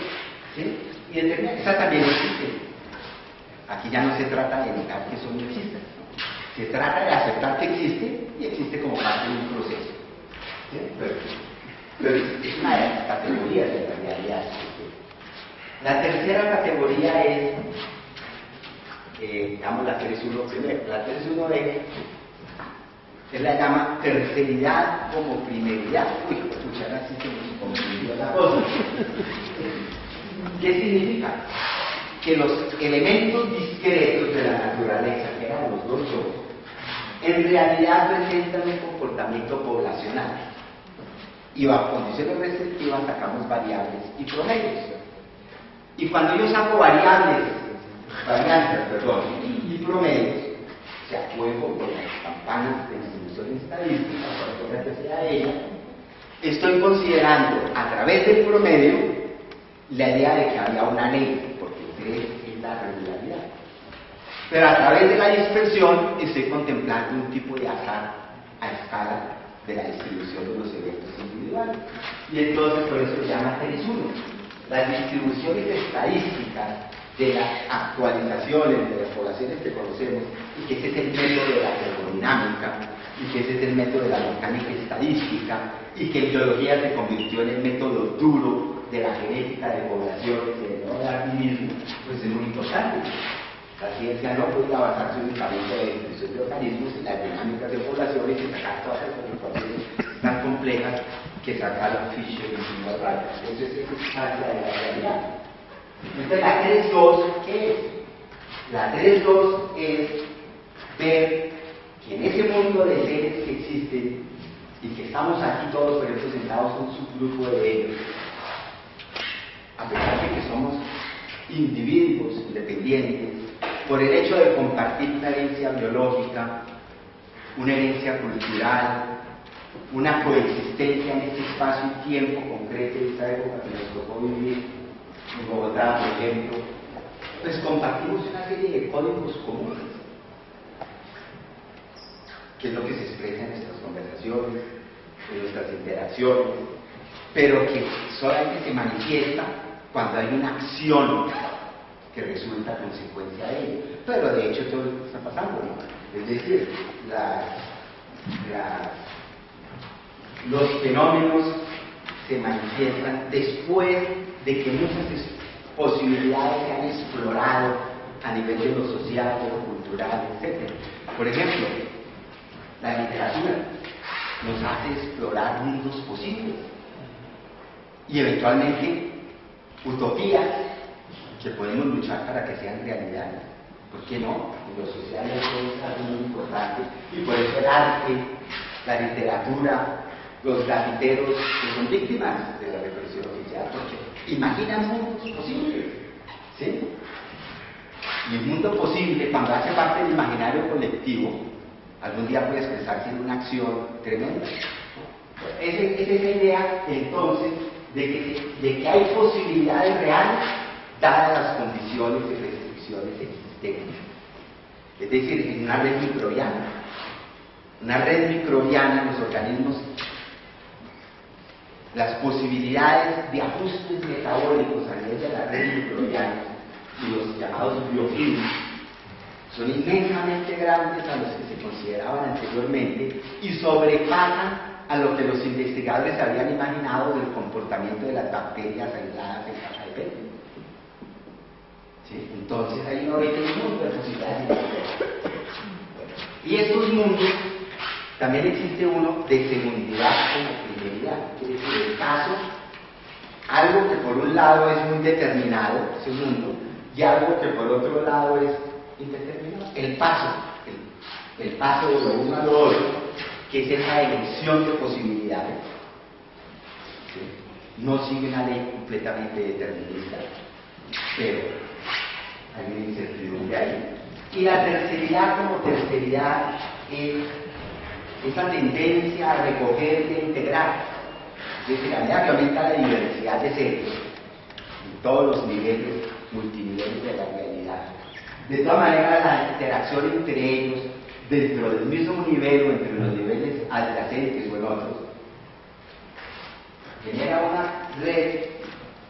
A: ¿sí? Y determinar que esa también existe. Aquí ya no se trata de negar que eso no exista, se trata de aceptar que existe y existe como parte de un proceso. ¿Sí? Pero es una de las categorías de la realidad. La tercera categoría es, digamos, la 3.1 primero. La 3.1 es la llama terceridad como primeridad. Uy, escuchar así se nos confundió la cosa. ¿Qué significa? Que los elementos discretos de la naturaleza, que eran los dos yo, en realidad presentan un comportamiento poblacional. Y bajo condiciones restrictivas sacamos variables y promedios. Y cuando yo saco varianzas, y promedios, o sea, juego con las campanas de distribución estadística, cualquiera que sea ella, estoy considerando a través del promedio la idea de que había una ley, porque es la regularidad. Pero a través de la dispersión estoy contemplando un tipo de azar a escala de la distribución de los eventos individuales. Y entonces por eso se llama 3.1. Las distribuciones estadísticas de las actualizaciones de las poblaciones que conocemos, y que ese es el método de la termodinámica, y que ese es el método de la mecánica estadística, y que en biología se convirtió en el método duro de la genética de poblaciones y del darwinismo, pues es muy importante. La ciencia no puede basarse únicamente en la descripción de organismos y las dinámicas de poblaciones y sacar todas esas ecuaciones tan complejas que sacaron Fisher y Seymour. Eso es parte de la realidad. Entonces la 3.2, ¿qué es? La 3.2 es ver que en ese mundo de seres que existen y que estamos aquí todos representados en un subgrupo de ellos, a pesar de que somos individuos independientes, por el hecho de compartir una herencia biológica, una herencia cultural, una coexistencia en este espacio y tiempo concreto de esta época que nos tocó vivir en Bogotá, por ejemplo, pues compartimos una serie de códigos comunes, que es lo que se expresa en nuestras conversaciones, en nuestras interacciones, pero que solamente se manifiesta cuando hay una acción que resulta consecuencia de ello. Pero de hecho todo lo que está pasando, ¿no? Es decir, los fenómenos se manifiestan después de que muchas posibilidades se han explorado a nivel de lo social, de lo cultural, etc. Por ejemplo, la literatura nos hace explorar mundos posibles y eventualmente utopías que podemos luchar para que sean realidad. ¿Por qué no? En lo social eso es algo muy importante, y por eso el arte, la literatura, los grafiteros que son víctimas de la represión oficial, porque imaginan mundos posibles, ¿sí? Y el mundo posible, cuando hace parte del imaginario colectivo, algún día puede expresarse en una acción tremenda. Es esa idea, entonces, de que hay posibilidades reales dadas las condiciones y restricciones existentes. Es decir, en una red microbiana. Una red microbiana, los organismos, las posibilidades de ajustes metabólicos a nivel de la red microbiana y los llamados biofilms son inmensamente grandes a los que se consideraban anteriormente y sobrepasan a lo que los investigadores habían imaginado del comportamiento de las bacterias aisladas en caja de Petri. ¿Sí? Entonces hay un mundo de posibilidades. Y estos mundos, también existe uno de segundidad como primeridad. Es decir, el caso, algo que por un lado es muy determinado, ese mundo, y algo que por otro lado es indeterminado. El paso de lo uno a lo otro, que es esa elección de posibilidades, ¿sí? No sigue una ley completamente determinista, pero hay una incertidumbre ahí. Y la terceridad como terceridad es esa tendencia a recoger y a integrar. Es decir, a medida que aumenta la diversidad de seres en todos los niveles, multiniveles de la realidad, de todas maneras la interacción entre ellos, dentro del mismo nivel o entre los niveles adyacentes o en otros, genera una red,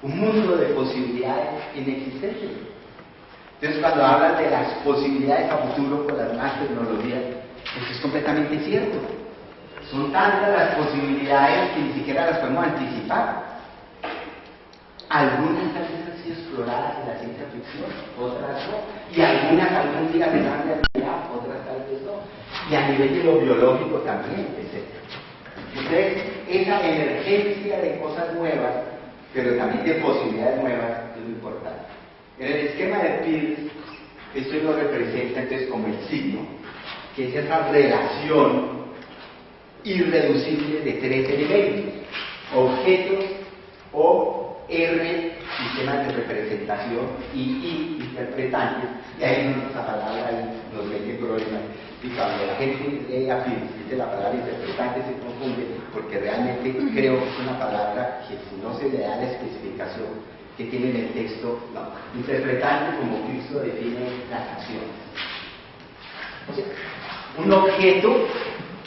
A: un mundo de posibilidades inexistentes. Entonces, cuando hablan de las posibilidades a futuro con las nuevas tecnologías, eso es completamente cierto. Son tantas las posibilidades que ni siquiera las podemos anticipar. Algunas tal vez han sido exploradas en la ciencia ficción, otras no. Y algunas algún día serán realidad, otras tal vez no. Y a nivel de lo biológico también, etc. Entonces, esa emergencia de cosas nuevas, pero también de posibilidades nuevas, es lo importante. En el esquema de Peirce, esto lo representa entonces como el signo, que es esa relación irreducible de tres elementos: objetos, O, R, sistemas de representación, y I, interpretantes. Y ahí esa palabra nos mete problemas. Y cuando la gente lee a Peirce, dice la palabra interpretante, se confunde, porque realmente creo que es una palabra que, si no se le da la especificación que tiene en el texto, no. Interpretante, como Peirce lo define, las acciones. O sea, un objeto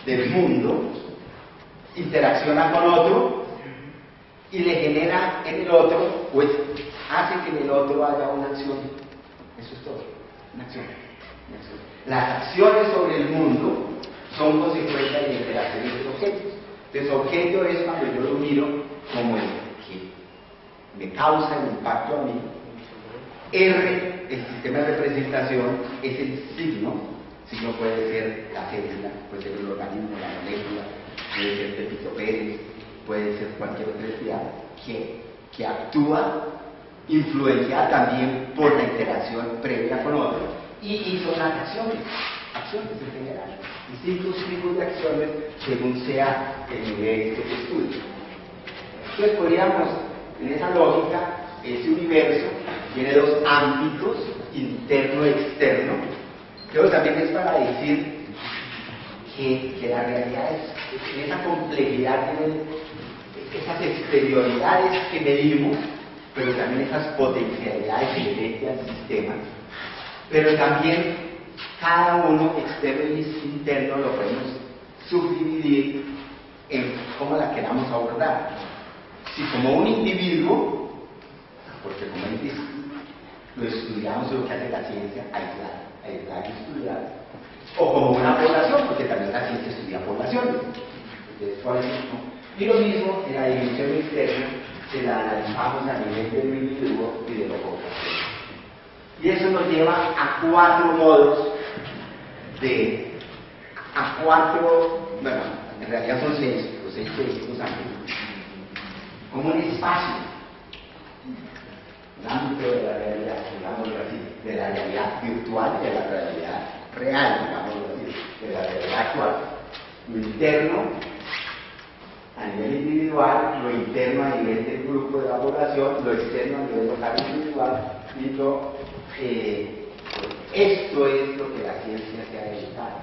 A: del mundo interacciona con otro y le genera en el otro, pues hace que en el otro haya una acción. Eso es todo, una acción. Las acciones sobre el mundo son consecuencia de la interacción entre objetos. Entonces, objeto es cuando yo lo miro como el que me causa el impacto a mí. R, el sistema de representación, es el signo. Signo puede ser la célula, puede ser el organismo, la molécula, puede ser Pepito Pérez, puede ser cualquier otra entidad que actúa influenciada también por la interacción previa con otros. Y son las acciones en general, distintos tipos de acciones según sea el nivel que se estudie. Entonces podríamos, en esa lógica, ese universo tiene dos ámbitos, interno y externo, pero también es para decir que la realidad es, en esa complejidad tiene esas exterioridades que medimos, pero también esas potencialidades inherentes al sistema. Pero también cada uno, externo y interno, lo podemos subdividir en cómo la queramos abordar. Si como un individuo, porque como lo estudiamos, lo que hace la ciencia, aislar y estudiar, o como una población, porque también la ciencia estudia poblaciones. Entonces, por ejemplo, y lo mismo en la dimensión externa, se la analizamos a nivel del individuo y de lo poblacional. Y eso nos lleva a cuatro modos bueno, en realidad son seis, los seis que dijimos antes, como un espacio, un ámbito de la realidad, digámoslo así, de la realidad virtual y de la realidad real, digámoslo así, de la realidad actual. Lo interno, a nivel individual, lo interno a nivel del grupo de la población, lo externo a nivel local individual, esto es lo que la ciencia se ha dedicado.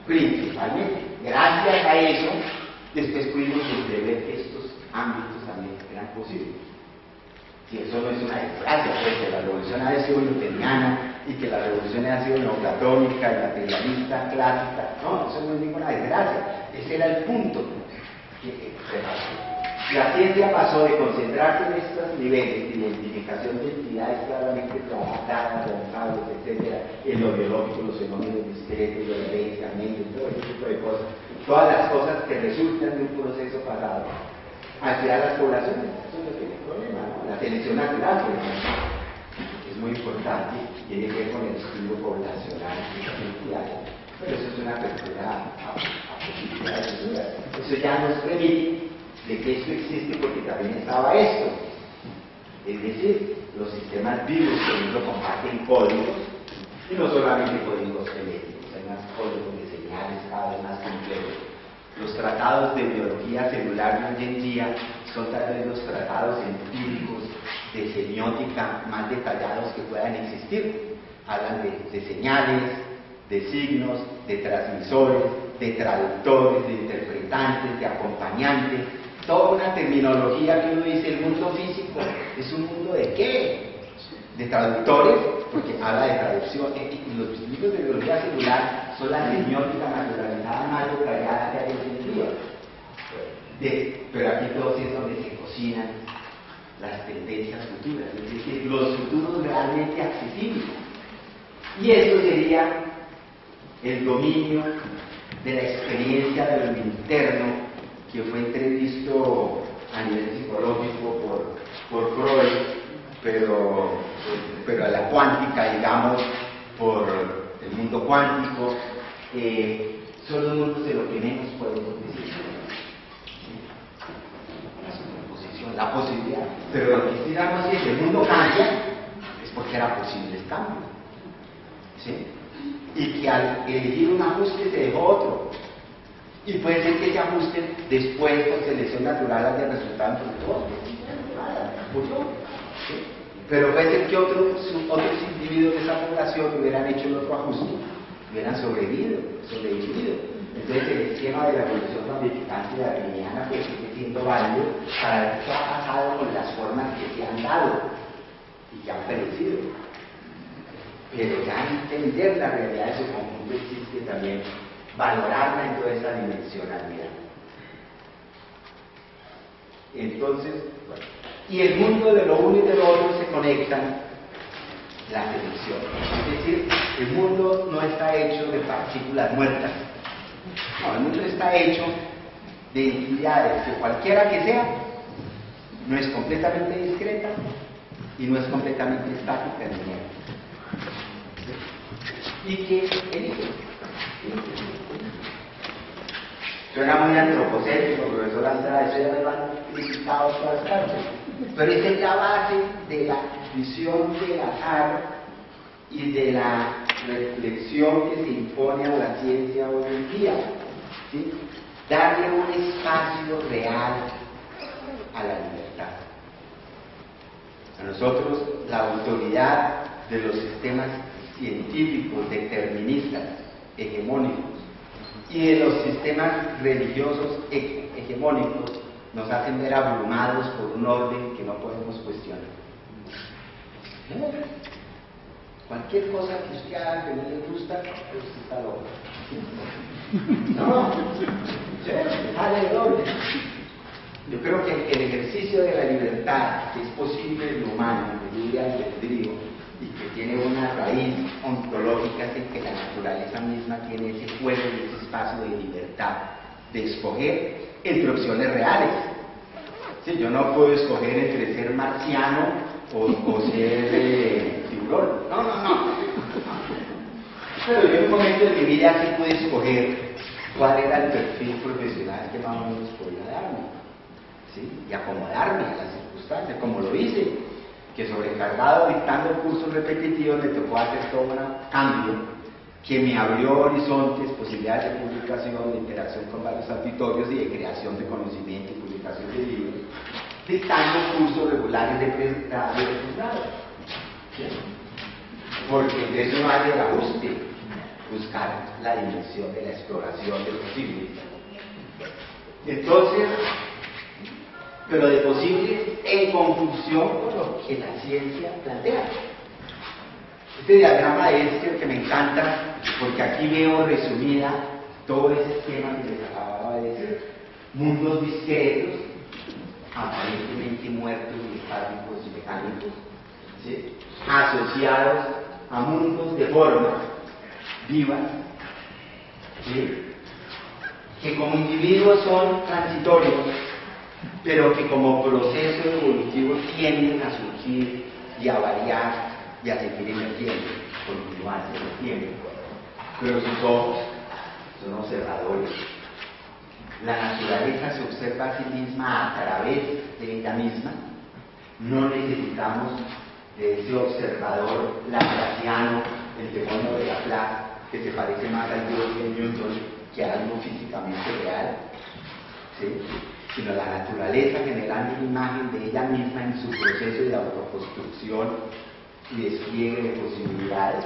A: Principalmente, gracias a eso, después pudimos entrever que estos ámbitos también eran posibles. Si eso no es una desgracia, pues que la revolución haya sido newtoniana y que la revolución haya sido neoplatónica y materialista, clásica, no, eso no es ninguna desgracia. Ese era el punto que se pasó. La ciencia pasó de concentrarse en estos niveles de identificación de entidades claramente trabajadas, trabajables, etc., en lo biológico, los fenómenos discretos, la herencia, mente, todo ese tipo de cosas, todas las cosas que resultan de un proceso pasado, hacia las poblaciones. Eso es lo que es el problema, ¿no? La selección natural, por ejemplo, es muy importante, tiene que ver con el estudio poblacional y social, pero eso es una apertura a posibilidades futuras. Eso ya nos remite de que esto existe porque también estaba esto, es decir, los sistemas vivos por ejemplo comparten códigos, y no solamente códigos genéticos, hay más códigos de señales cada vez más complejos. Los tratados de biología celular de hoy en día son tal vez los tratados empíricos de semiótica más detallados que puedan existir. Hablan de señales, de signos, de transmisores, de traductores, de interpretantes, de acompañantes, toda una terminología que uno dice, el mundo físico es un mundo de qué, de traductores, porque habla de traducción, y los libros de biología celular son la semiótica naturalizada más detallada que hay en el día. Pero aquí todo es donde se cocinan las tendencias futuras, es decir, los futuros realmente accesibles. Y eso sería el dominio de la experiencia de lo interno, que fue entrevisto a nivel psicológico por Freud, pero a la cuántica, digamos, por el mundo cuántico, son los mundos de lo que menos podemos decir. La superposición, la posibilidad. Pero lo que sí damos es que el mundo cambia, es porque era posible el cambio. ¿Sí? Y que al elegir un ajuste se dejó otro. Y puede ser que ese ajuste después por selección natural haya resultado infructuoso. ¿Sí? Pero puede ser que otros individuos de esa población hubieran hecho el otro ajuste, hubieran sobrevivido. Entonces el esquema de la evolución ramificante darwiniana pues sigue siendo válido para ver qué ha pasado con las formas que se han dado y que han perecido. Pero ya entender la realidad de su conjunto existe también, valorarla en toda esa dimensionalidad. Entonces, bueno, y el mundo de lo uno y de lo otro se conectan la selección. Es decir, el mundo no está hecho de partículas muertas. No, el mundo está hecho de entidades que cualquiera que sea, no es completamente discreta y no es completamente estática ni muerta. Y que elige. Suena muy antropocéntrico, profesor Andrade, eso ya me lo han criticado todas partes. Pero esa es la base de la visión del azar y de la reflexión que se impone a la ciencia hoy en día. ¿Sí? Darle un espacio real a la libertad. A nosotros la autoridad de los sistemas científicos deterministas, hegemónicos, y de los sistemas religiosos hegemónicos nos hacen ver abrumados por un orden que no podemos cuestionar. Cualquier cosa que usted haga que no le gusta, pues está loco. No, sale el orden. Yo creo que el ejercicio de la libertad que es posible en lo humano, en el libre albedrío, y que tiene una raíz ontológica, es el que la naturaleza misma tiene ese juego y ese espacio de libertad, de escoger entre opciones reales. Sí, yo no puedo escoger entre ser marciano o ser tiburón. No. Pero yo en un momento de mi vida sí pude escoger cuál era el perfil profesional que más o menos podía darme, ¿sí? Y acomodarme a las circunstancias, como lo hice, que sobrecargado dictando cursos repetitivos me tocó hacer todo un cambio que me abrió horizontes, posibilidades de publicación, de interacción con varios auditorios y de creación de conocimiento y publicación de libros, dictando cursos regulares de pregrado y de posgrado. ¿Sí? Porque de eso no hay el ajuste, buscar la dimensión de la exploración del posible. Entonces, pero de posible en conjunción con lo que la ciencia plantea. Este diagrama es el que me encanta porque aquí veo resumida todo ese esquema que les acababa de decir. Mundos discretos, aparentemente muertos y estáticos y mecánicos, ¿sí? Asociados a mundos de forma viva, ¿sí? Que como individuos son transitorios, pero que como proceso evolutivo tienden a surgir y a variar y a seguir emergiendo, continuarse en el tiempo. Pero sus ojos son observadores. La naturaleza se observa a sí misma a través de ella misma. No necesitamos de ese observador laplaciano, el demonio de Laplace, que se parece más al Dios de Newton que a algo físicamente real, ¿sí? Sino la naturaleza generando una imagen de ella misma en su proceso de autoconstrucción y despliegue de posibilidades.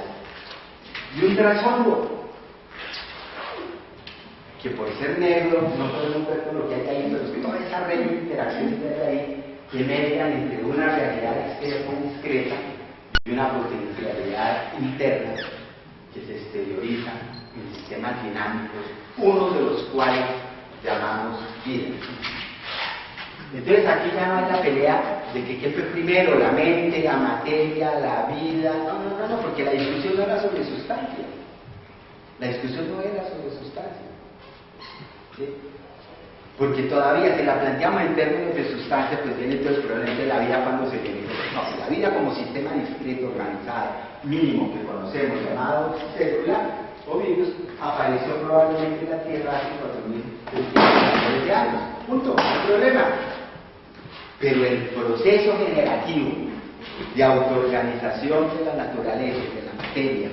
A: Y un trasfondo que por ser negro no podemos ver todo lo que hay ahí, pero es que toda esa red de interacciones que hay ahí que median entre una realidad externa discreta y una potencialidad interna que se exterioriza en sistemas dinámicos, uno de los cuales llamamos vida. Entonces aquí ya no hay la pelea de que qué fue primero, la mente, la materia, la vida. No, porque la discusión no era sobre sustancia. La discusión no era sobre sustancia. ¿Sí? Porque todavía si la planteamos en términos de sustancia, pues viene todo el problema de la vida cuando se tiene. No, la vida como sistema discreto, organizado, mínimo que conocemos, llamado célula o virus, apareció probablemente en la Tierra hace 4.000 millones de años. Punto, no hay problema. Pero el proceso generativo de autoorganización de la naturaleza, de la materia,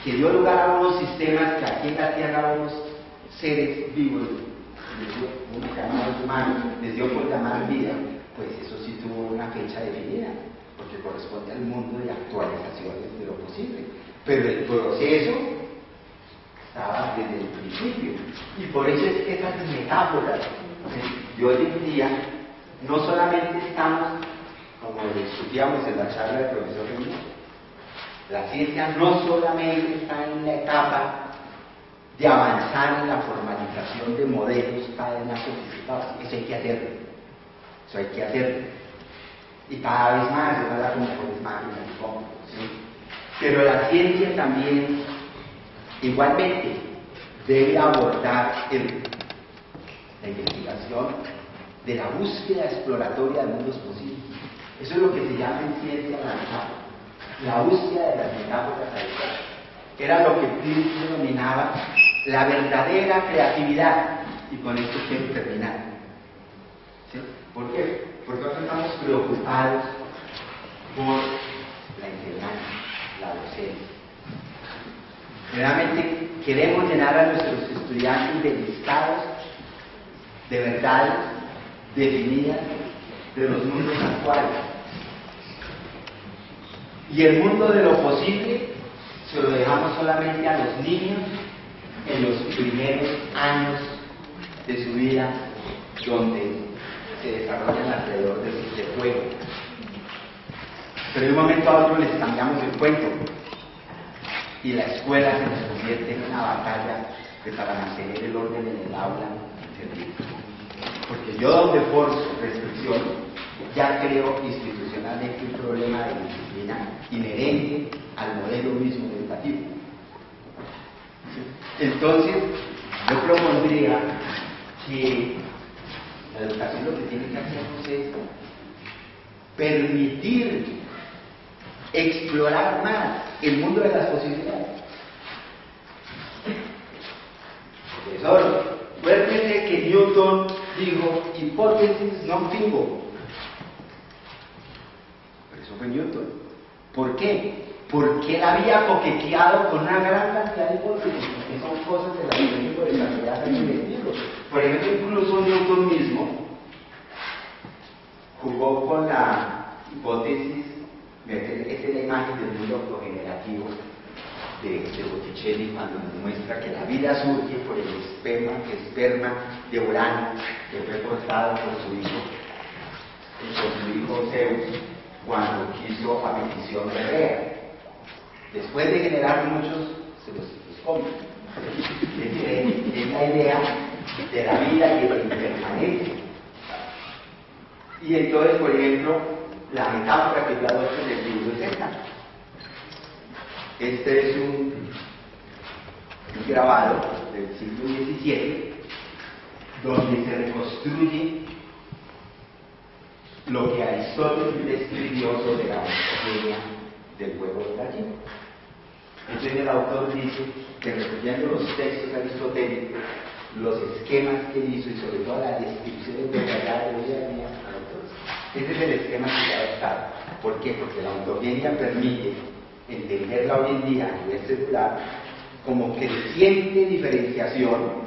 A: que dio lugar a unos sistemas que aquí en la Tierra a unos seres vivos, unos llamados humanos, les dio por llamar vida, pues eso sí tuvo una fecha definida, porque corresponde al mundo de actualizaciones de lo posible. Pero el proceso estaba desde el principio. Y por eso es que esas metáforas de hoy en día no solamente estamos, como discutíamos en la charla del profesor René, la ciencia no solamente está en la etapa de avanzar en la formalización de modelos cada vez más sofisticados. Eso hay que hacerlo. Eso hay que hacerlo. Y cada vez más, ¿verdad? Como con máquinas, ¿sí? Pero la ciencia también, igualmente, debe abordar la investigación de la búsqueda exploratoria de mundos posibles. Eso es lo que se llama en ciencia la búsqueda de las metáforas adecuadas. Era lo que Plinth denominaba la verdadera creatividad. Y con esto quiero terminar. ¿Sí? ¿Por qué? Porque nosotros estamos preocupados por la enseñanza, la docencia. Realmente queremos llenar a nuestros estudiantes de listados de verdades definidas de los mundos actuales. Y el mundo de lo posible se lo dejamos solamente a los niños en los primeros años de su vida, donde se desarrollan alrededor del juego. Pero de un momento a otro les cambiamos el cuento y la escuela se nos convierte en una batalla que para mantener el orden en el aula es terrible. Porque yo donde forzo restricción ya creo institucionalmente un problema de disciplina inherente al modelo mismo educativo. Entonces, yo propondría que la educación lo que tiene que hacernos es permitir explorar más el mundo de las posibilidades. Profesor, acuérdese que Newton dijo hipótesis non fingo. Pero eso fue Newton. ¿Por qué? porque él había coqueteado con una gran cantidad de hipótesis, que son cosas de las que por el casualidad han investido. Por ejemplo, incluso Newton mismo jugó con la hipótesis, esta es la imagen del mundo autogenerativo de Botticelli, cuando nos muestra que la vida surge por el esperma de Urano, que fue cortado por su hijo Zeus, cuando quiso a petición de Rea. Después de generar muchos, se los come. Es la idea de la vida y de la impermanencia. Y entonces, por ejemplo, la metáfora que yo adopto en el libro es esta. Este es un grabado del siglo XVII, donde se reconstruye lo que Aristóteles describió sobre la ontogenia del huevo de gallina. Entonces el autor dice que, recogiendo los textos aristotélicos, los esquemas que hizo y sobre todo las descripciones detalladas de hoy en día, ese es el esquema que se ha adoptado. ¿Por qué? Porque la ontogenia permite entenderla hoy en día a nivel celular como creciente diferenciación,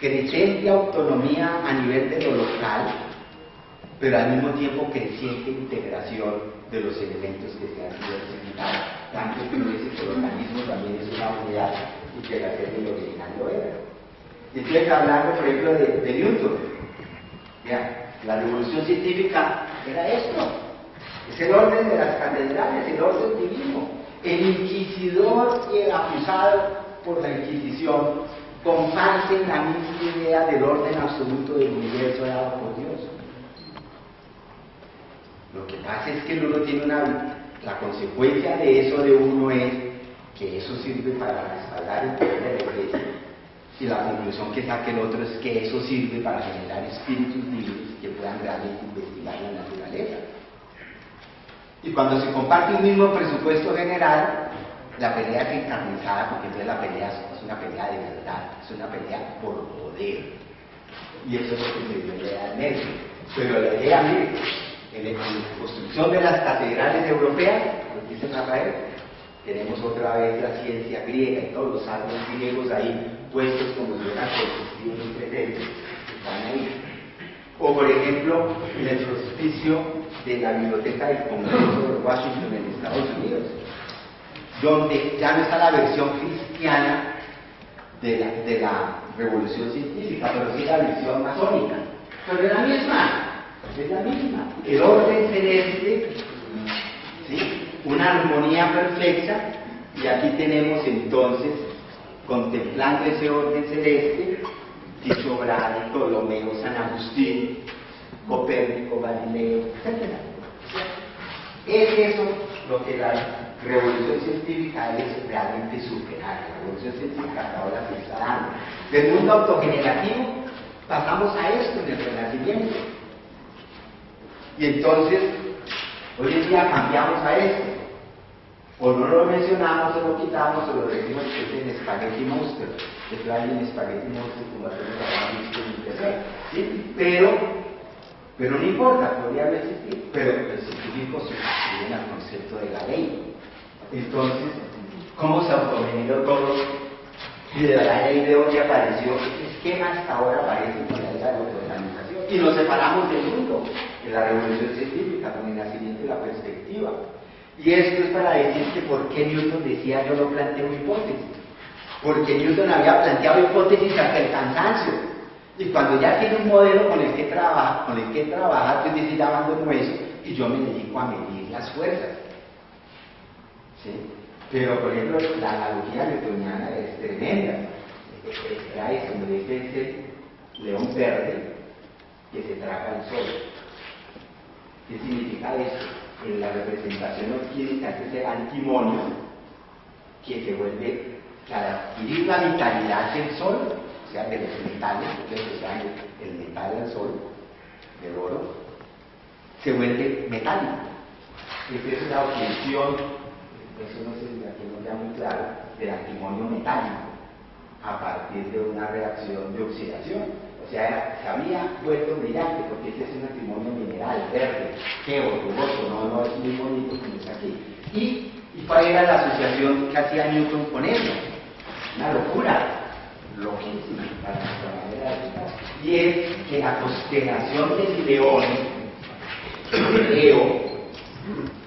A: creciente autonomía a nivel de lo local, pero al mismo tiempo creciente integración de los elementos que se han sido presentados, tanto que uno dice que el organismo también es una unidad y que la serie original lo era. Y estoy hablando, por ejemplo, de Newton. Ya, la revolución científica era esto. Es el orden de las catedrales, el orden divino. El inquisidor y el acusado por la Inquisición comparten la misma idea del orden absoluto del universo dado por Dios. Lo que pasa es que uno tiene la consecuencia de eso de uno es que eso sirve para respaldar el poder de la Iglesia, y la conclusión que saca el otro es que eso sirve para generar espíritus libres que puedan realmente investigar la naturaleza. Y cuando se comparte un mismo presupuesto general, la pelea es encarnizada, porque entonces la pelea es una pelea de verdad, es una pelea por poder. Y eso es lo que se dio la idea de Nervo. Pero la idea, mire, en la construcción de las catedrales europeas, lo que dice Rafael, tenemos otra vez la ciencia griega y todos los árboles griegos ahí puestos como si hubieran coexistido entre ellos, están ahí. O por ejemplo, en el hospicio de la Biblioteca del Congreso de Washington en Estados Unidos, donde ya no está la versión cristiana de la revolución científica, pero sí la versión masónica. Pero es la misma. El orden celeste, ¿sí? Una armonía perfecta, y aquí tenemos entonces, contemplando ese orden celeste, Tycho Brahe, Ptolomeo, San Agustín, Copérnico, Galileo, etc. Es eso lo que la revolución científica es realmente superar. La revolución científica hasta ahora se está dando. Del mundo autogenerativo pasamos a esto en el Renacimiento. Y entonces, hoy en día cambiamos a esto. O no lo mencionamos, o lo quitamos, o lo decimos que es el Spaghetti Monster. Que hay en Spaghetti Monster como hacemos visto en Internet. ¿Sí? Pero no importa, podría no existir. Pero el científico se suscriben al concepto de la ley. Entonces, ¿cómo se autogeneró todo? Y de la ley de hoy apareció este esquema, hasta ahora aparece con la idea de autoorganización. Y nos separamos del mundo, de la revolución científica, con el nacimiento de la perspectiva. Y esto es para decir que por qué Newton decía yo no planteo hipótesis. Porque Newton había planteado hipótesis hasta el cansancio. Y cuando ya tiene un modelo con el que trabajar, pues dice ya abandono eso y yo me dedico a medir las fuerzas. ¿Sí? Pero por ejemplo la analogía newtoniana es tremenda. Era eso, merece ese león verde que se traga el sol. ¿Qué significa eso? En la representación química es el antimonio que se vuelve, para adquirir la vitalidad del sol, o sea, de los metales, porque se llama el metal del sol, del oro, se vuelve metálico. Esa es la obtención, eso no sé si aquí nos da muy claro, del antimonio metálico, a partir de una reacción de oxidación. O sea, se había vuelto brillante, porque este es un antimonio mineral, verde, feo, rugoso, no es muy bonito como está aquí. Y ¿Y cuál era la asociación que hacía Newton con eso? Una locura, loquísima para nuestra manera de pensar. Y es que la constelación del león, Leo,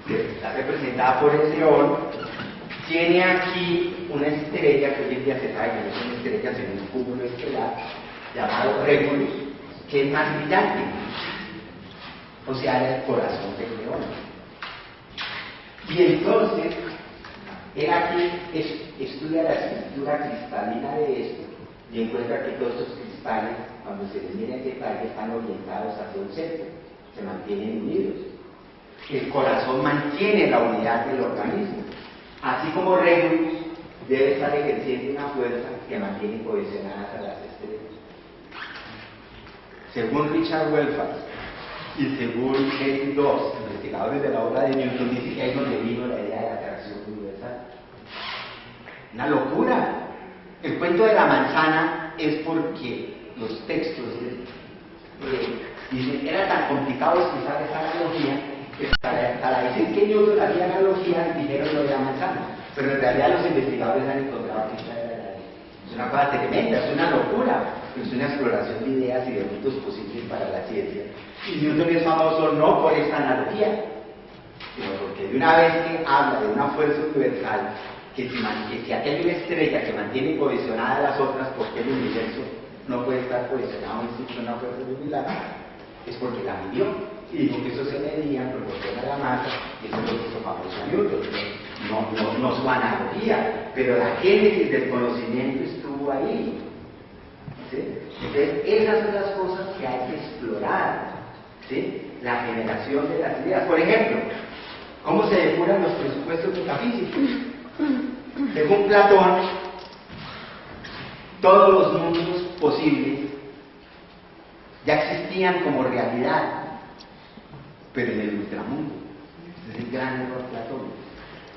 A: que está representada por el león, tiene aquí una estrella que hoy en día se sabe que no es una estrella, sino un cúmulo estelar llamado Regulus, que es más brillante, o sea, era el corazón del león. Y entonces, él aquí estudia la estructura cristalina de esto y encuentra que todos estos cristales, cuando se les mira en detalle, están orientados hacia un centro, se mantienen unidos. El corazón mantiene la unidad del organismo, así como Regulus debe estar ejerciendo una fuerza que mantiene cohesionadas a las estrellas. Según Richard Welfare y según Henry Dobbs, investigadores de la obra de Newton, dice que ahí es donde vino la idea de la atracción universal. Una locura. El cuento de la manzana es porque los textos dicen, era tan complicado explicar esa analogía que para decir que Newton hacía analogía dijeron lo de la manzana, pero en realidad los investigadores han encontrado que esta era es una cosa tremenda, es una locura, es una exploración de ideas y de mundos posibles para la ciencia. Y Newton es famoso no por esta analogía, sino porque de una vez que habla de una fuerza universal, que si aquí hay una estrella que mantiene cohesionadas las otras, porque el universo no puede estar cohesionado en una fuerza similar, es porque la midió. Y dijo que eso se medía en proporción a la masa, y eso es lo que hizo famoso a Newton. No su analogía, pero la génesis del conocimiento estuvo ahí. ¿Sí? Entonces, esas son las cosas que hay que explorar. ¿Sí? La generación de las ideas. Por ejemplo, ¿cómo se depuran los presupuestos metafísicos? Según Platón, todos los mundos posibles ya existían como realidad, pero en el ultramundo. Ese es el gran error platónico.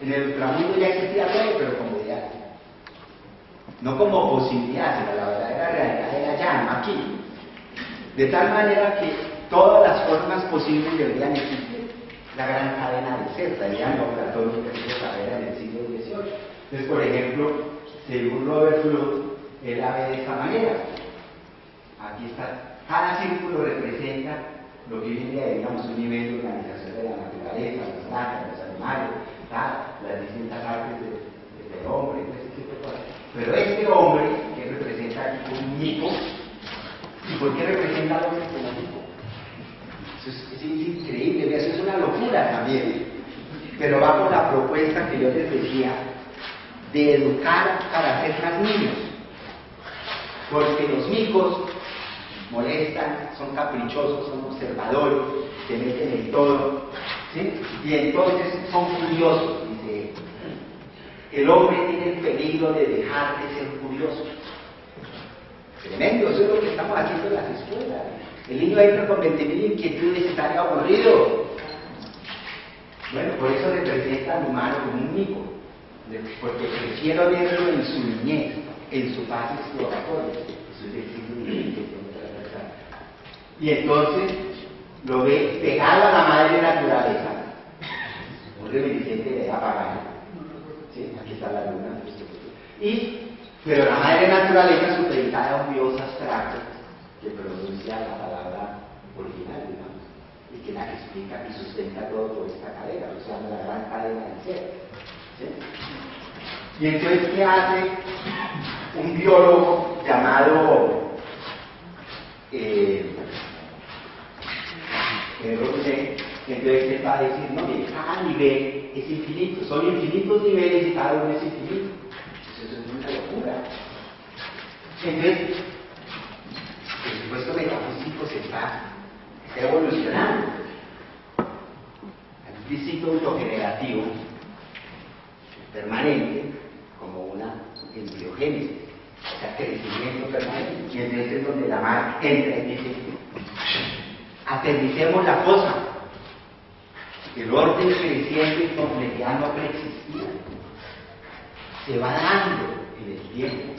A: En el ultramundo ya existía todo, pero como realidad. No como posibilidad, sino la verdadera realidad era allá, no aquí. De tal manera que todas las formas posibles deberían existir. La gran cadena de ser, la idea no platónica que se saber en el siglo XVIII. Entonces, por ejemplo, según Robert Fludd, él la ve de esta manera. Aquí está, cada círculo representa lo que hoy en día diríamos un nivel de organización de la naturaleza, las plantas, los animales, las distintas artes del hombre, ese tipo de cosas. Pero este hombre, que representa aquí como un mico, ¿y por qué representa al hombre como mico? Eso es increíble, eso es una locura también. Pero va por la propuesta que yo les decía, de educar para hacer más niños. Porque los micos molestan, son caprichosos, son observadores, se meten en todo, ¿sí? Y entonces son curiosos, dice él. El hombre tiene el peligro de dejar de ser curioso. Tremendo, eso es lo que estamos haciendo en las escuelas. El niño entra con 20.000 inquietudes y está aburrido. Bueno, por eso representa al humano como un mico, porque prefiero verlo en su niñez, en su fase exploratoria. Eso es el siglo XX. Y entonces lo ve pegado a la madre naturaleza, un reminiscente de la pagana. ¿Sí? Aquí está la luna. Pero la madre naturaleza supeditada a un Dios abstracto que pronuncia la palabra original, digamos, y que la explica y sustenta todo por esta cadena, o sea, la gran cadena del ser. ¿Sí? Y entonces, ¿qué hace un biólogo llamado entonces él va a decir, no, mire, cada nivel es infinito, son infinitos niveles y cada uno es infinito? Eso es una locura. Entonces, el supuesto metafísico se está evolucionando. Hay un principio autogenerativo permanente como una embriogénesis, o sea, crecimiento permanente. Y entonces es donde la madre entra y dice, aterricemos la cosa. El orden creciente y complejidad no preexistía. Se va dando en el tiempo.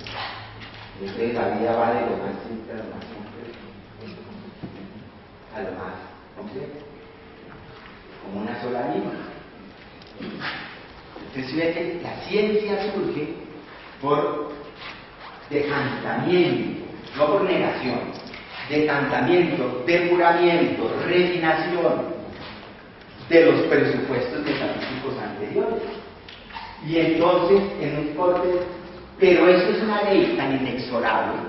A: Entonces la vida va de lo más simple a lo más complejo, a lo más complejo, como una sola línea. Entonces ve que la ciencia surge por decantamiento, no por negación, decantamiento, depuramiento, refinación de los presupuestos metafísicos anteriores. Y entonces, en un corte, pero eso es una ley tan inexorable,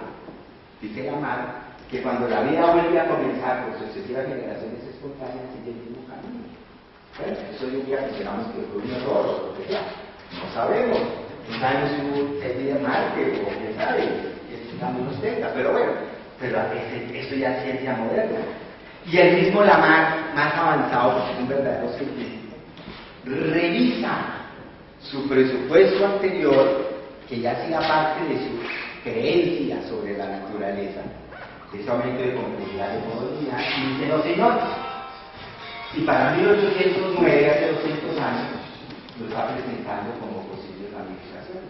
A: dice Lamarck, que cuando la vida vuelve a comenzar por sucesivas generaciones espontáneas, sigue el mismo camino. Bueno, eso hoy en día consideramos que fue un error, o lo que sea. No sabemos. No sabemos si hubo vida en Marte, o quién sabe, que también nos tenga, pero bueno, pero eso ya es ciencia moderna. Y el mismo Lamarck, más avanzado, porque es un verdadero científico, revisa su presupuesto anterior, que ya hacía parte de su creencia sobre la naturaleza, ese aumento de complejidad de modernidad, y dice, no señores, y para 1809, hace 200 años, lo está presentando como posible ramificación.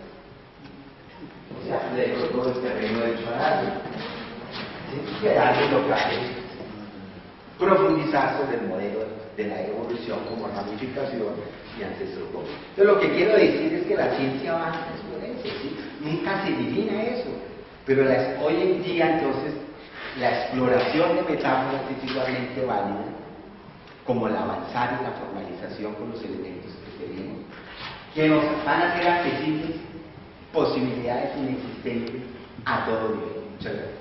A: O sea, le dejó todo el terreno del parado. ¿Sí? Darle lo que hace profundizar sobre el modelo de la evolución como ramificación y ancestro común. Entonces, lo que quiero decir es que la ciencia avanza exponencial, ¿sí? Nunca se elimina eso, pero hoy en día, entonces, la exploración de metáforas es igualmente válida como el avanzar y la formalización con los elementos que tenemos, que nos van a hacer accesibles posibilidades inexistentes a todo nivel. Muchas gracias.